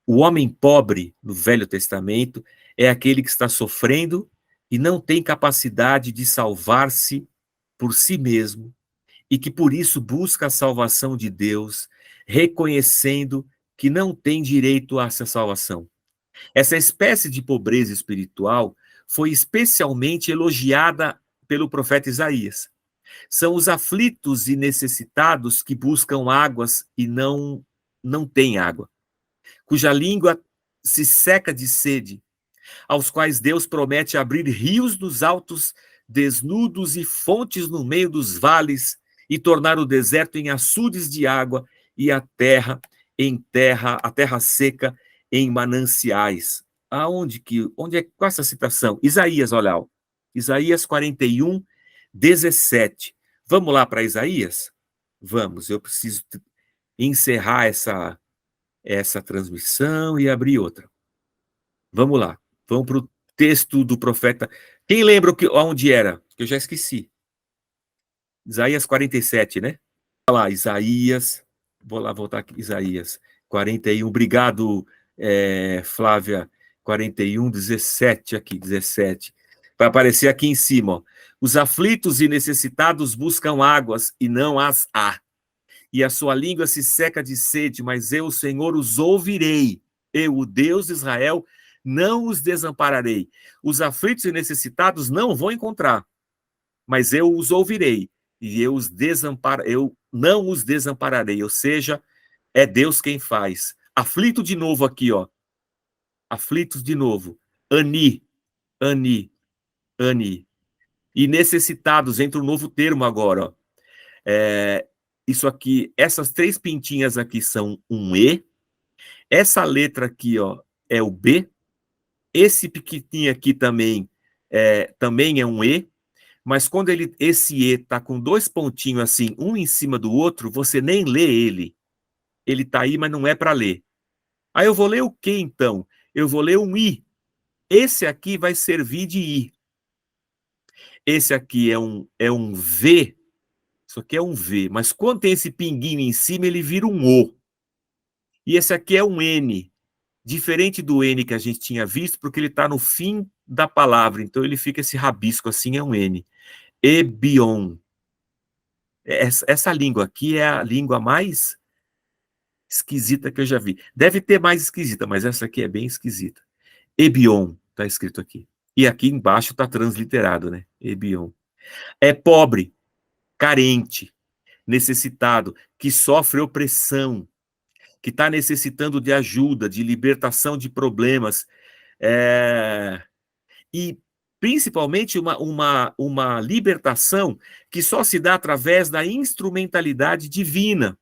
[SPEAKER 1] o homem pobre no Velho Testamento, é aquele que está sofrendo e não tem capacidade de salvar-se por si mesmo e que por isso busca a salvação de Deus, reconhecendo que não tem direito a essa salvação. Essa espécie de pobreza espiritual foi especialmente elogiada pelo profeta Isaías. São os aflitos e necessitados que buscam águas e não têm água, cuja língua se seca de sede, aos quais Deus promete abrir rios nos altos desnudos e fontes no meio dos vales, e tornar o deserto em açudes de água e a terra seca em mananciais. Onde é com essa citação? Isaías, olha lá. Isaías 41, 17. Vamos lá para Isaías? Vamos, eu preciso encerrar essa transmissão e abrir outra. Vamos lá. Vamos para o texto do profeta. Quem lembra onde era? Que eu já esqueci. Isaías 47, né? Olha lá, Isaías. Vou lá voltar aqui. Isaías 41. Obrigado, Flávia. 41, 17 aqui, 17. Vai aparecer aqui em cima. Ó. Os aflitos e necessitados buscam águas e não as há. E a sua língua se seca de sede, mas eu, o Senhor, os ouvirei. Eu, o Deus de Israel, não os desampararei. Os aflitos e necessitados não vão encontrar, mas eu os ouvirei. E eu não os desampararei. Ou seja, é Deus quem faz. Aflito de novo aqui, ó. Aflitos de novo. Ani, ani, ani. E necessitados, entra um novo termo agora, ó. Isso aqui, essas três pintinhas aqui são um E. Essa letra aqui, ó, é o B. Esse pequenininho aqui também é um E. Mas quando esse E tá com dois pontinhos assim, um em cima do outro, você nem lê ele. Ele tá aí, mas não é para ler. Aí eu vou ler o que então? Eu vou ler um I. Esse aqui vai servir de I. Esse aqui é um V. Isso aqui é um V. Mas quando tem esse pinguinho em cima, ele vira um O. E esse aqui é um N. Diferente do N que a gente tinha visto, porque ele está no fim da palavra. Então ele fica esse rabisco assim, é um N. Ebion. Essa língua aqui é a língua mais esquisita que eu já vi. Deve ter mais esquisita, mas essa aqui é bem esquisita. Ebion, está escrito aqui. E aqui embaixo está transliterado, né? Ebion. É pobre, carente, necessitado, que sofre opressão, que está necessitando de ajuda, de libertação de problemas. E principalmente uma libertação que só se dá através da instrumentalidade divina.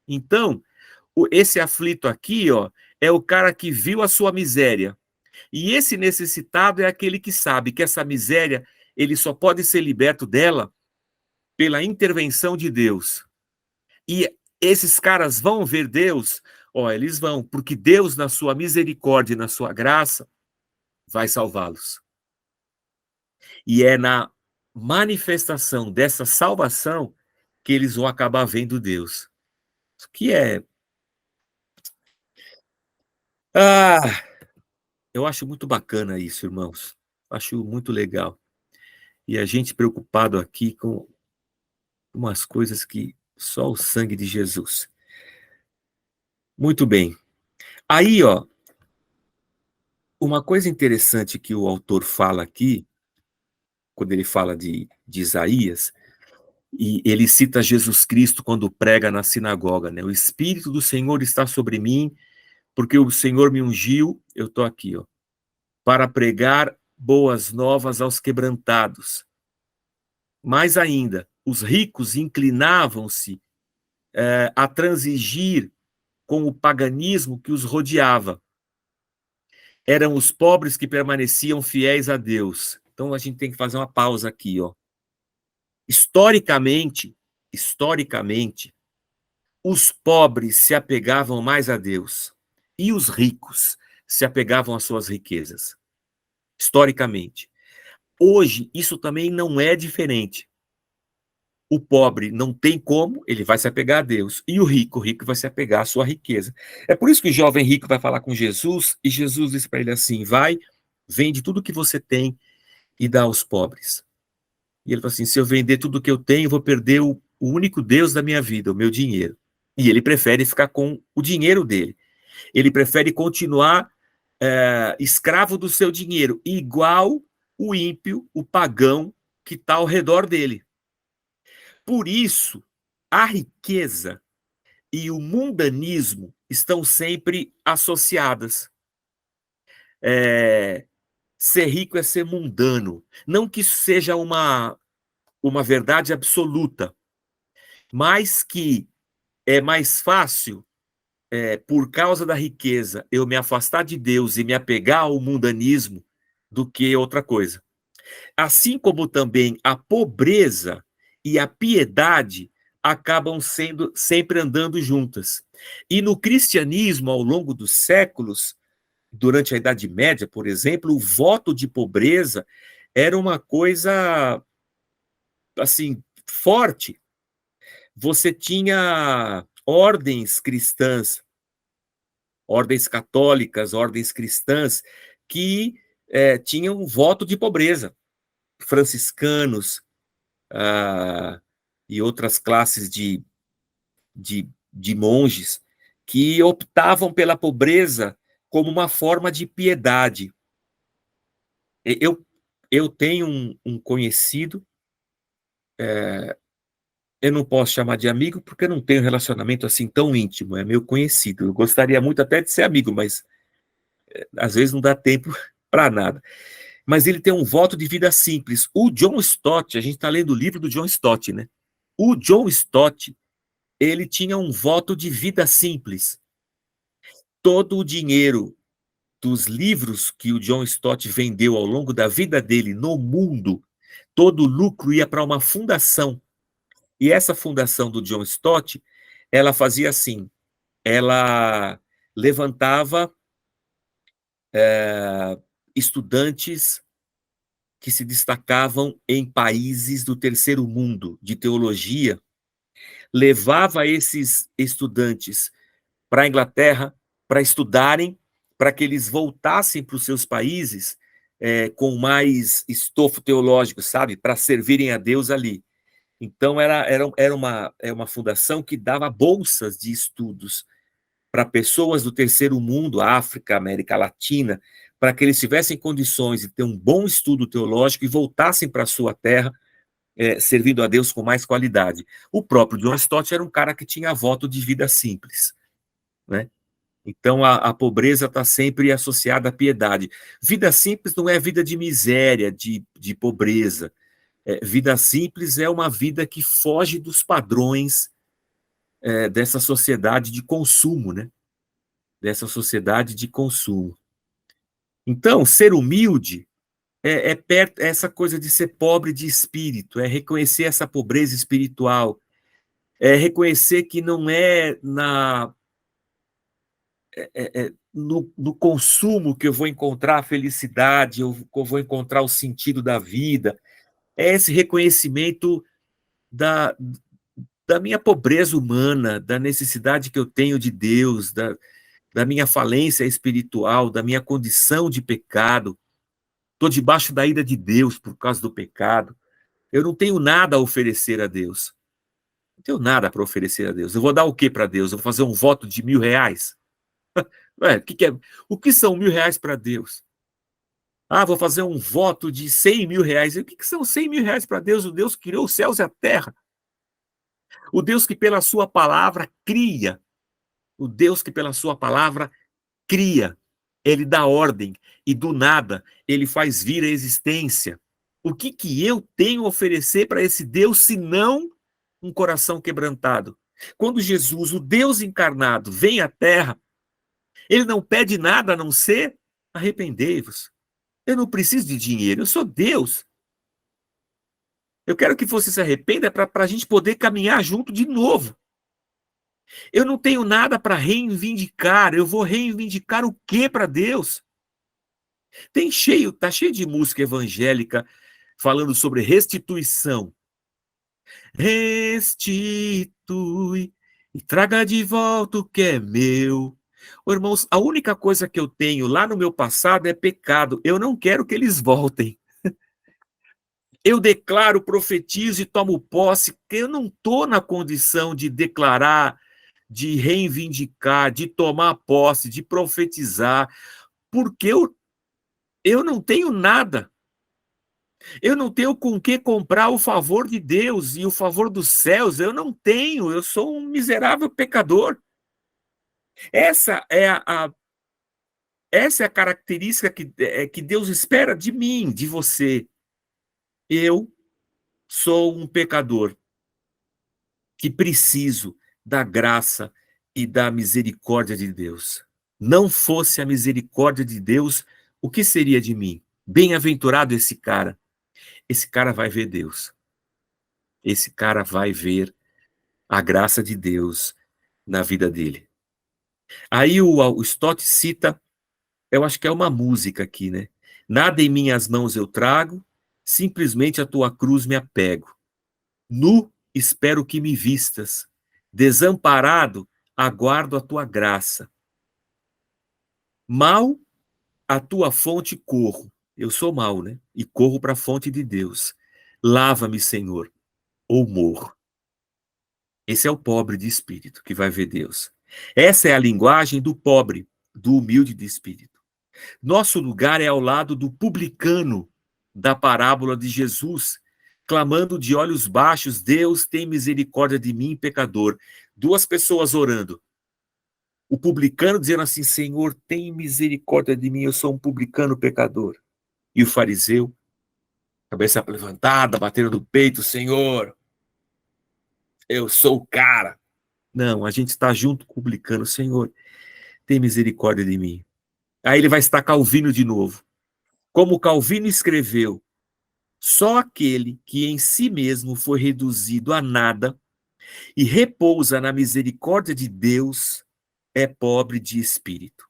[SPEAKER 1] Então, esse aflito aqui, ó, é o cara que viu a sua miséria. E esse necessitado é aquele que sabe que essa miséria, ele só pode ser liberto dela pela intervenção de Deus. E esses caras vão ver Deus? Ó, eles vão, porque Deus, na sua misericórdia e na sua graça, vai salvá-los. E é na manifestação dessa salvação que eles vão acabar vendo Deus. Que é... eu acho muito bacana isso, irmãos. Acho muito legal. E a gente preocupado aqui com umas coisas que só o sangue de Jesus. Muito bem. Aí, ó, uma coisa interessante que o autor fala aqui, quando ele fala de Isaías, e ele cita Jesus Cristo quando prega na sinagoga, né? O Espírito do Senhor está sobre mim, porque o Senhor me ungiu, eu estou aqui, ó, para pregar boas novas aos quebrantados. Mais ainda, os ricos inclinavam-se a transigir com o paganismo que os rodeava. Eram os pobres que permaneciam fiéis a Deus. Então a gente tem que fazer uma pausa aqui, ó. Historicamente, os pobres se apegavam mais a Deus e os ricos se apegavam às suas riquezas. Historicamente. Hoje, isso também não é diferente. O pobre não tem como, ele vai se apegar a Deus. E o rico vai se apegar à sua riqueza. É por isso que o jovem rico vai falar com Jesus, e Jesus diz para ele assim, vai, vende tudo que você tem e dá aos pobres. E ele fala assim, se eu vender tudo que eu tenho, eu vou perder o único Deus da minha vida, o meu dinheiro. E ele prefere ficar com o dinheiro dele. Ele prefere continuar escravo do seu dinheiro, igual o ímpio, o pagão que está ao redor dele. Por isso, a riqueza e o mundanismo estão sempre associadas. Ser rico é ser mundano. Não que isso seja uma verdade absoluta, mas que é mais fácil, por causa da riqueza, eu me afastar de Deus e me apegar ao mundanismo do que outra coisa. Assim como também a pobreza e a piedade acabam sendo sempre andando juntas. E no cristianismo, ao longo dos séculos, durante a Idade Média, por exemplo, o voto de pobreza era uma coisa assim forte. Você tinha ordens cristãs, ordens católicas, ordens cristãs, que tinham voto de pobreza. Franciscanos, e outras classes de monges que optavam pela pobreza como uma forma de piedade. Eu tenho um conhecido, eu não posso chamar de amigo porque eu não tenho relacionamento assim tão íntimo, é meu conhecido. Eu gostaria muito até de ser amigo, mas às vezes não dá tempo para nada. Mas ele tem um voto de vida simples. O John Stott, a gente está lendo o livro do John Stott, né? O John Stott, ele tinha um voto de vida simples. Todo o dinheiro dos livros que o John Stott vendeu ao longo da vida dele no mundo, todo o lucro ia para uma fundação. E essa fundação do John Stott, ela fazia assim, ela levantava estudantes que se destacavam em países do terceiro mundo de teologia, levava esses estudantes para a Inglaterra para estudarem, para que eles voltassem para os seus países com mais estofo teológico, sabe? Para servirem a Deus ali. Então, era uma fundação que dava bolsas de estudos para pessoas do terceiro mundo, África, América Latina, para que eles tivessem condições de ter um bom estudo teológico e voltassem para a sua terra, servindo a Deus com mais qualidade. O próprio John Stott era um cara que tinha voto de vida simples, né? Então, a pobreza está sempre associada à piedade. Vida simples não é vida de miséria, de pobreza. Vida simples é uma vida que foge dos padrões dessa sociedade de consumo, né? Dessa sociedade de consumo. Então, ser humilde é essa coisa de ser pobre de espírito, é reconhecer essa pobreza espiritual, é reconhecer que não é no consumo que eu vou encontrar a felicidade, eu vou encontrar o sentido da vida, é esse reconhecimento da minha pobreza humana, da necessidade que eu tenho de Deus, da minha falência espiritual, da minha condição de pecado. Estou debaixo da ira de Deus por causa do pecado. Eu não tenho nada a oferecer a Deus. Não tenho nada para oferecer a Deus. Eu vou dar o que para Deus? Eu vou fazer um voto de R$ 1.000? O que são R$ 1.000 para Deus? Ah, vou fazer um voto de R$ 100.000. E o que são R$ 100.000 para Deus? O Deus que criou os céus e a terra. O Deus que pela sua palavra cria. O Deus que pela sua palavra cria. Ele dá ordem e do nada ele faz vir a existência. O que eu tenho a oferecer para esse Deus senão um coração quebrantado? Quando Jesus, o Deus encarnado, vem à Terra, ele não pede nada a não ser arrependei-vos. Eu não preciso de dinheiro, eu sou Deus. Eu quero que você se arrependa para a gente poder caminhar junto de novo. Eu não tenho nada para reivindicar, eu vou reivindicar o que para Deus? Tá cheio de música evangélica falando sobre restituição. Restitui e traga de volta o que é meu. Irmãos, a única coisa que eu tenho lá no meu passado é pecado. Eu não quero que eles voltem. Eu declaro, profetizo e tomo posse, que eu não estou na condição de declarar, de reivindicar, de tomar posse, de profetizar, porque eu não tenho nada. Eu não tenho com que comprar o favor de Deus e o favor dos céus. Eu não tenho, eu sou um miserável pecador. Essa é a característica que Deus espera de mim, de você. Eu sou um pecador que preciso da graça e da misericórdia de Deus. Não fosse a misericórdia de Deus, o que seria de mim? Bem-aventurado esse cara. Esse cara vai ver Deus. Esse cara vai ver a graça de Deus na vida dele. Aí o Stott cita, eu acho que é uma música aqui, né? Nada em minhas mãos eu trago, simplesmente a tua cruz me apego. Nu espero que me vistas, desamparado aguardo a tua graça. Mal a tua fonte corro, eu sou mau, né? E corro para a fonte de Deus. Lava-me, Senhor, ou morro. Esse é o pobre de espírito que vai ver Deus. Essa é a linguagem do pobre, do humilde de espírito. Nosso lugar é ao lado do publicano da parábola de Jesus, clamando de olhos baixos, Deus tem misericórdia de mim, pecador. Duas pessoas orando. O publicano dizendo assim, Senhor, tem misericórdia de mim, eu sou um publicano pecador. E o fariseu, cabeça levantada, batendo no peito, Senhor, eu sou o cara. Não, a gente está junto com o publicano, Senhor, tem misericórdia de mim. Aí ele vai estar Calvino de novo. Como Calvino escreveu, só aquele que em si mesmo foi reduzido a nada e repousa na misericórdia de Deus é pobre de espírito.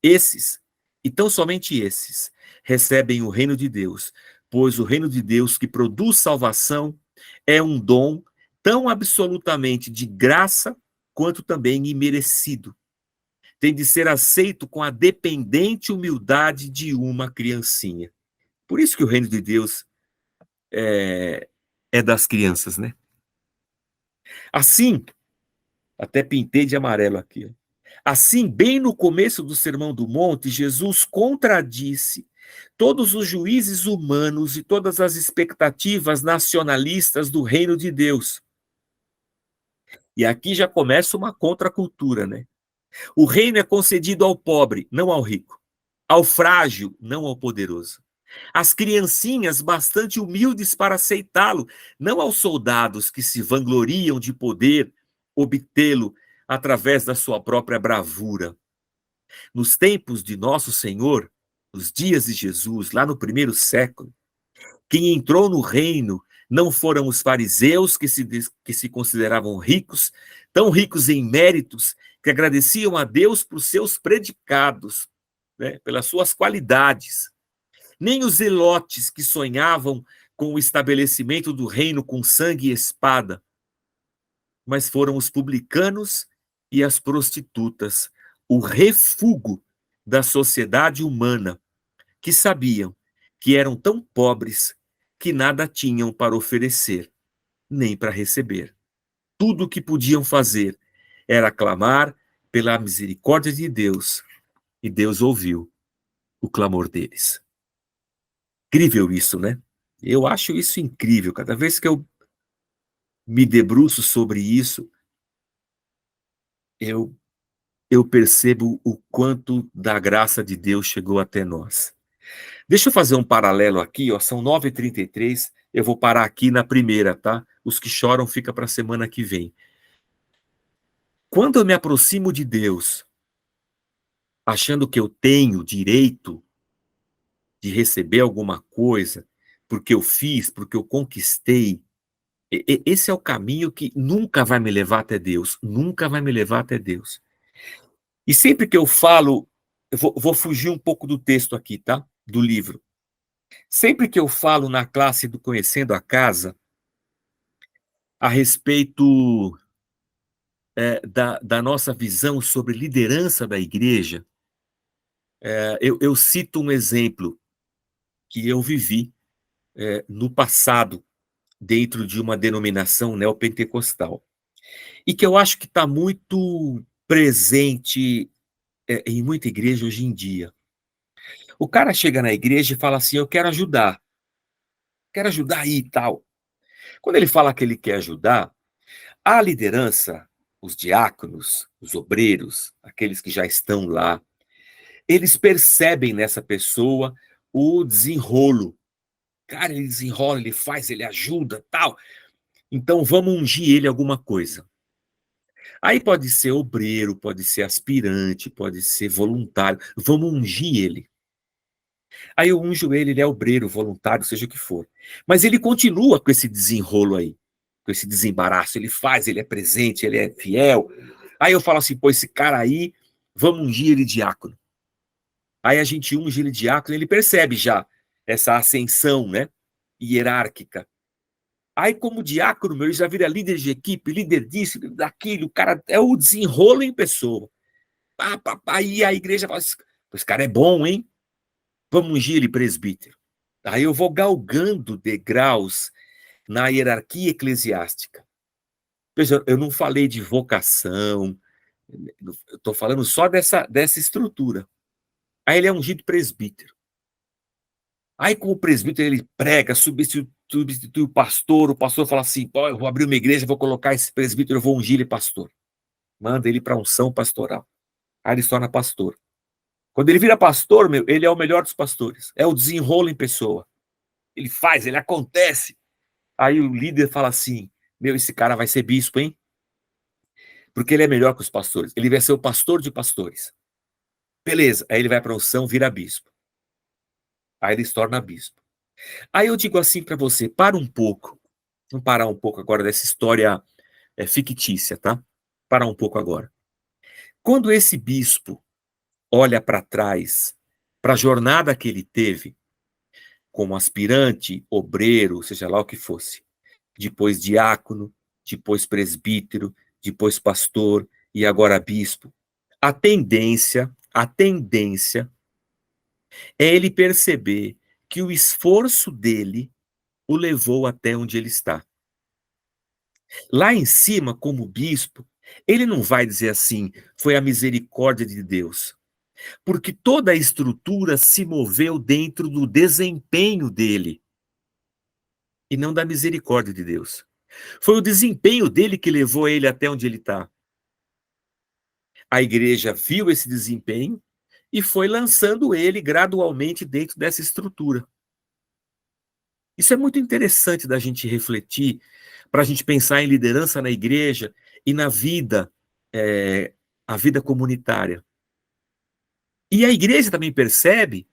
[SPEAKER 1] Esses, e tão somente esses, recebem o reino de Deus, pois o reino de Deus que produz salvação é um dom tão absolutamente de graça quanto também imerecido. Tem de ser aceito com a dependente humildade de uma criancinha. Por isso que o reino de Deus é das crianças, né? Assim, até pintei de amarelo aqui. Assim, bem no começo do Sermão do Monte, Jesus contradisse todos os juízes humanos e todas as expectativas nacionalistas do reino de Deus. E aqui já começa uma contracultura, né? O reino é concedido ao pobre, não ao rico. Ao frágil, não ao poderoso. Às criancinhas bastante humildes para aceitá-lo, não aos soldados que se vangloriam de poder obtê-lo através da sua própria bravura. Nos tempos de Nosso Senhor, nos dias de Jesus, lá no primeiro século, quem entrou no reino não foram os fariseus que se consideravam ricos, tão ricos em méritos, que agradeciam a Deus por seus predicados, né, pelas suas qualidades. Nem os zelotes que sonhavam com o estabelecimento do reino com sangue e espada, mas foram os publicanos e as prostitutas, o refúgio da sociedade humana, que sabiam que eram tão pobres que nada tinham para oferecer, nem para receber. Tudo o que podiam fazer era clamar pela misericórdia de Deus, e Deus ouviu o clamor deles. Incrível isso, né? Eu acho isso incrível. Cada vez que eu me debruço sobre isso, eu percebo o quanto da graça de Deus chegou até nós. Deixa eu fazer um paralelo aqui, ó, são 9h33, eu vou parar aqui na primeira, tá? Os que choram fica para a semana que vem. Quando eu me aproximo de Deus, achando que eu tenho direito de receber alguma coisa, porque eu fiz, porque eu conquistei, esse é o caminho que nunca vai me levar até Deus, nunca vai me levar até Deus. E sempre que eu falo, eu vou fugir um pouco do texto aqui, tá? Do livro. Sempre que eu falo na classe do Conhecendo a Casa, a respeito da nossa visão sobre liderança da igreja, eu cito um exemplo que eu vivi no passado, dentro de uma denominação neopentecostal, e que eu acho que está muito presente em muita igreja hoje em dia. O cara chega na igreja e fala assim, eu quero ajudar aí e tal. Quando ele fala que ele quer ajudar, a liderança, os diáconos, os obreiros, aqueles que já estão lá, eles percebem nessa pessoa o desenrolo. Cara, ele desenrola, ele faz, ele ajuda, tal. Então vamos ungir ele alguma coisa. Aí pode ser obreiro, pode ser aspirante, pode ser voluntário. Vamos ungir ele. Aí eu unjo ele é obreiro, voluntário, seja o que for. Mas ele continua com esse desenrolo aí, com esse desembaraço. Ele faz, ele é presente, ele é fiel. Aí eu falo assim, pô, esse cara aí, vamos ungir ele diácono. Aí a gente unge ele diácono, ele percebe já essa ascensão, né, hierárquica. Aí como diácono, meu, ele já vira líder de equipe, líder disso, líder daquilo, o cara é o desenrolo em pessoa. Aí a igreja fala assim, esse cara é bom, hein? Vamos ungir ele presbítero. Aí eu vou galgando degraus na hierarquia eclesiástica. Veja, eu não falei de vocação, eu estou falando só dessa estrutura. Aí ele é ungido presbítero. Aí como presbítero ele prega, substitui o pastor fala assim, pô, eu vou abrir uma igreja, vou colocar esse presbítero, eu vou ungir ele pastor. Manda ele para unção pastoral. Aí ele se torna pastor. Quando ele vira pastor, meu, ele é o melhor dos pastores. É o desenrolo em pessoa. Ele faz, ele acontece. Aí o líder fala assim, meu, esse cara vai ser bispo, hein? Porque ele é melhor que os pastores. Ele vai ser o pastor de pastores. Beleza. Aí ele vai para unção, vira bispo. Aí ele se torna bispo. Aí eu digo assim para você, para um pouco. Vamos parar um pouco agora dessa história fictícia, tá? Parar um pouco agora. Quando esse bispo olha para trás, para a jornada que ele teve, como aspirante, obreiro, seja lá o que fosse, depois diácono, depois presbítero, depois pastor e agora bispo, a tendência é ele perceber que o esforço dele o levou até onde ele está. Lá em cima, como bispo, ele não vai dizer assim, foi a misericórdia de Deus, porque toda a estrutura se moveu dentro do desempenho dele e não da misericórdia de Deus. Foi o desempenho dele que levou ele até onde ele está. A igreja viu esse desempenho e foi lançando ele gradualmente dentro dessa estrutura. Isso é muito interessante da gente refletir, para a gente pensar em liderança na igreja e na vida, a vida comunitária. E a igreja também percebe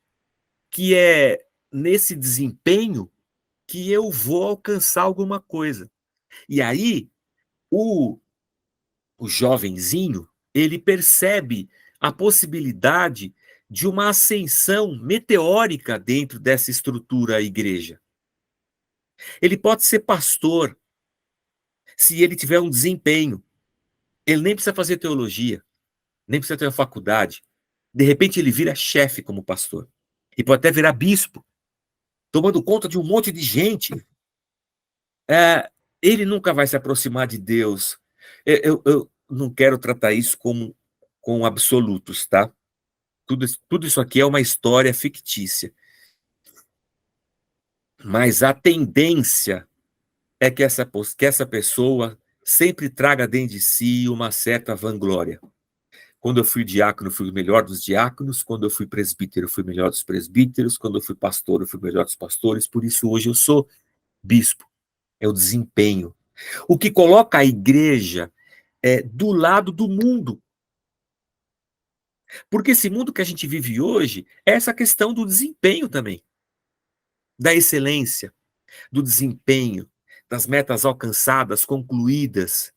[SPEAKER 1] que é nesse desempenho que eu vou alcançar alguma coisa. E aí, o jovenzinho, ele percebe a possibilidade de uma ascensão meteórica dentro dessa estrutura igreja. Ele pode ser pastor, se ele tiver um desempenho. Ele nem precisa fazer teologia, nem precisa ter uma faculdade. De repente ele vira chefe como pastor. E pode até virar bispo, tomando conta de um monte de gente. Ele nunca vai se aproximar de Deus. Eu não quero tratar isso como com absolutos, tá? Tudo isso aqui é uma história fictícia. Mas a tendência é que essa pessoa sempre traga dentro de si uma certa vanglória. Quando eu fui diácono, eu fui o melhor dos diáconos. Quando eu fui presbítero, eu fui o melhor dos presbíteros. Quando eu fui pastor, eu fui o melhor dos pastores. Por isso, hoje eu sou bispo. É o desempenho. O que coloca a igreja do lado do mundo. Porque esse mundo que a gente vive hoje é essa questão do desempenho também. Da excelência, do desempenho, das metas alcançadas, concluídas,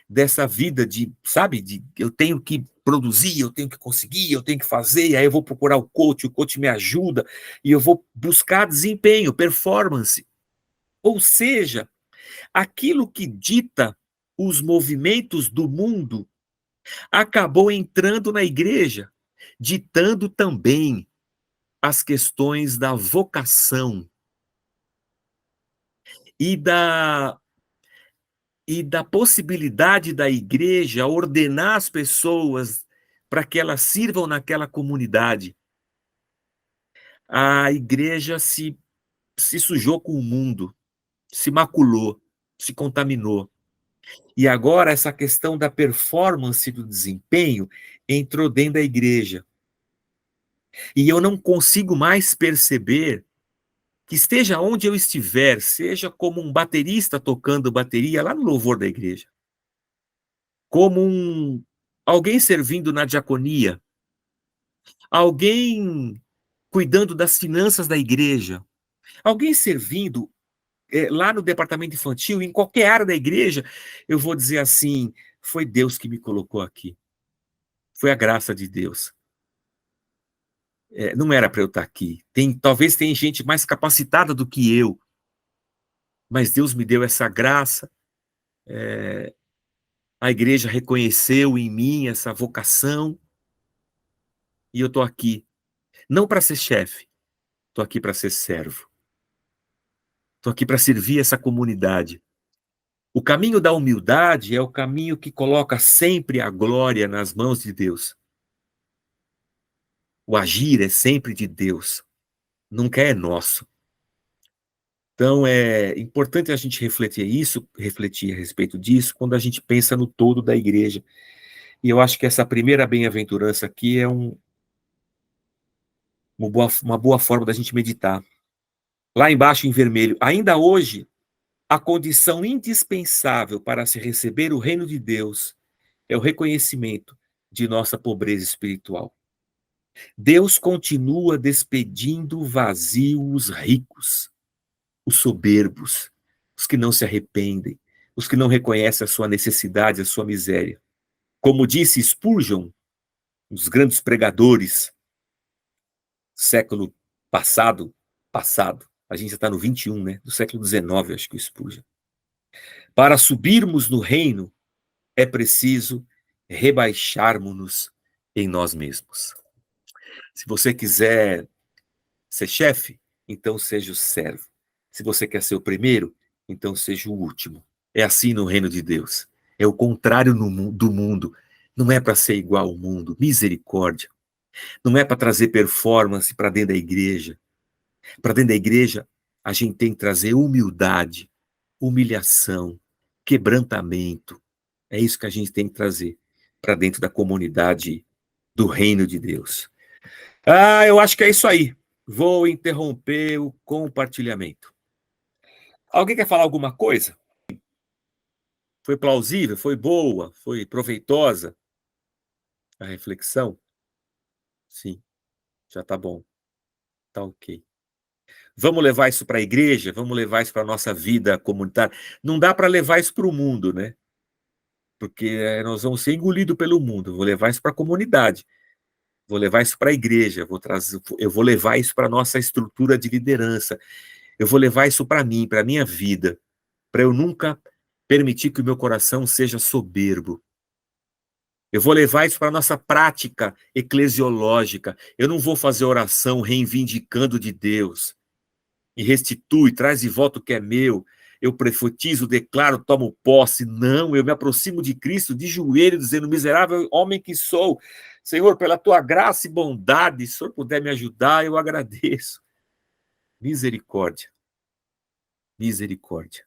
[SPEAKER 1] dessa vida sabe, eu tenho que produzir, eu tenho que conseguir, eu tenho que fazer, e aí eu vou procurar o coach me ajuda, e eu vou buscar desempenho, performance. Ou seja, aquilo que dita os movimentos do mundo acabou entrando na igreja, ditando também as questões da vocação e da possibilidade da igreja ordenar as pessoas para que elas sirvam naquela comunidade. A igreja se sujou com o mundo, se maculou, se contaminou. E agora essa questão da performance do desempenho entrou dentro da igreja. E eu não consigo mais perceber que esteja onde eu estiver, seja como um baterista tocando bateria lá no louvor da igreja, como alguém servindo na diaconia, alguém cuidando das finanças da igreja, alguém servindo lá no departamento infantil, em qualquer área da igreja, eu vou dizer assim, foi Deus que me colocou aqui. Foi a graça de Deus. Não era para eu estar aqui. Talvez tenha gente mais capacitada do que eu, mas Deus me deu essa graça. A igreja reconheceu em mim essa vocação e eu estou aqui, não para ser chefe, estou aqui para ser servo. Estou aqui para servir essa comunidade. O caminho da humildade é o caminho que coloca sempre a glória nas mãos de Deus. O agir é sempre de Deus, nunca é nosso. Então é importante a gente refletir a respeito disso, quando a gente pensa no todo da igreja. E eu acho que essa primeira bem-aventurança aqui é uma boa forma da gente meditar. Lá embaixo, em vermelho, ainda hoje, a condição indispensável para se receber o reino de Deus é o reconhecimento de nossa pobreza espiritual. Deus continua despedindo vazios ricos, os soberbos, os que não se arrependem, os que não reconhecem a sua necessidade, a sua miséria. Como disse Spurgeon, um dos grandes pregadores século passado, a gente já está no 21, né? Do século XIX, acho que o Spurgeon. Para subirmos no reino, é preciso rebaixarmos-nos em nós mesmos. Se você quiser ser chefe, então seja o servo. Se você quer ser o primeiro, então seja o último. É assim no reino de Deus. É o contrário do mundo. Não é para ser igual ao mundo. Misericórdia. Não é para trazer performance para dentro da igreja. Para dentro da igreja, a gente tem que trazer humildade, humilhação, quebrantamento. É isso que a gente tem que trazer. para dentro da comunidade do reino de Deus. Eu acho que é isso aí. Vou interromper o compartilhamento. Alguém quer falar alguma coisa? Foi plausível? Foi boa? Foi proveitosa a reflexão? Sim, já tá bom. Tá ok. Vamos levar isso para a igreja? Vamos levar isso para a nossa vida comunitária? Não dá para levar isso para o mundo, né? Porque nós vamos ser engolidos pelo mundo. Vou levar isso para a comunidade. Vou levar isso para a igreja. Eu vou levar isso para a nossa estrutura de liderança. Eu vou levar isso para mim, para a minha vida. Para eu nunca permitir que o meu coração seja soberbo. Eu vou levar isso para a nossa prática eclesiológica. Eu não vou fazer oração reivindicando de Deus. E restitui, traz de volta o que é meu. Eu profetizo, declaro, tomo posse. Não, eu me aproximo de Cristo de joelho, dizendo, miserável homem que sou. Senhor, pela tua graça e bondade, se o Senhor puder me ajudar, eu agradeço. Misericórdia. Misericórdia.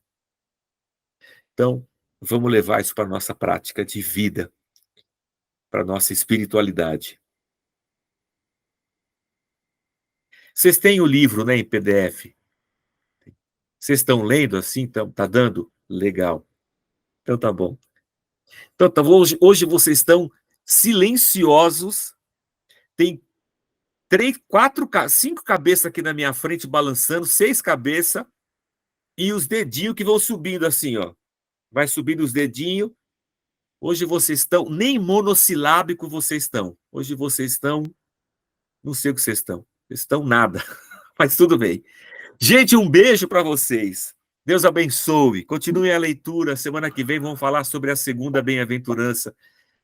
[SPEAKER 1] Então, vamos levar isso para a nossa prática de vida, para a nossa espiritualidade. Vocês têm o livro, né, em PDF? Vocês estão lendo assim? Então, tá dando? Legal. Então tá bom. Então, tá, hoje vocês estão silenciosos. Tem 3, 4, 5 cabeças aqui na minha frente balançando, 6 cabeças, e os dedinhos que vão subindo assim, ó. Vai subindo os dedinhos. Hoje vocês estão, nem monossilábico vocês estão. Hoje vocês estão, não sei o que vocês estão. Vocês estão nada, mas tudo bem. Gente, um beijo para vocês. Deus abençoe. Continue a leitura. Semana que vem vamos falar sobre a segunda bem-aventurança.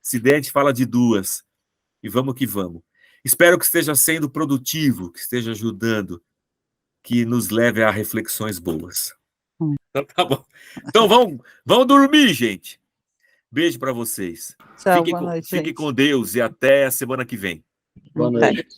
[SPEAKER 1] Se der, a gente fala de 2. E vamos que vamos. Espero que esteja sendo produtivo, que esteja ajudando, que nos leve a reflexões boas. Então, tá bom. Então vamos dormir, gente. Beijo para vocês.
[SPEAKER 3] Tchau, boa noite,
[SPEAKER 1] Fique
[SPEAKER 3] gente.
[SPEAKER 1] com Deus e até a semana que vem.
[SPEAKER 4] Boa noite.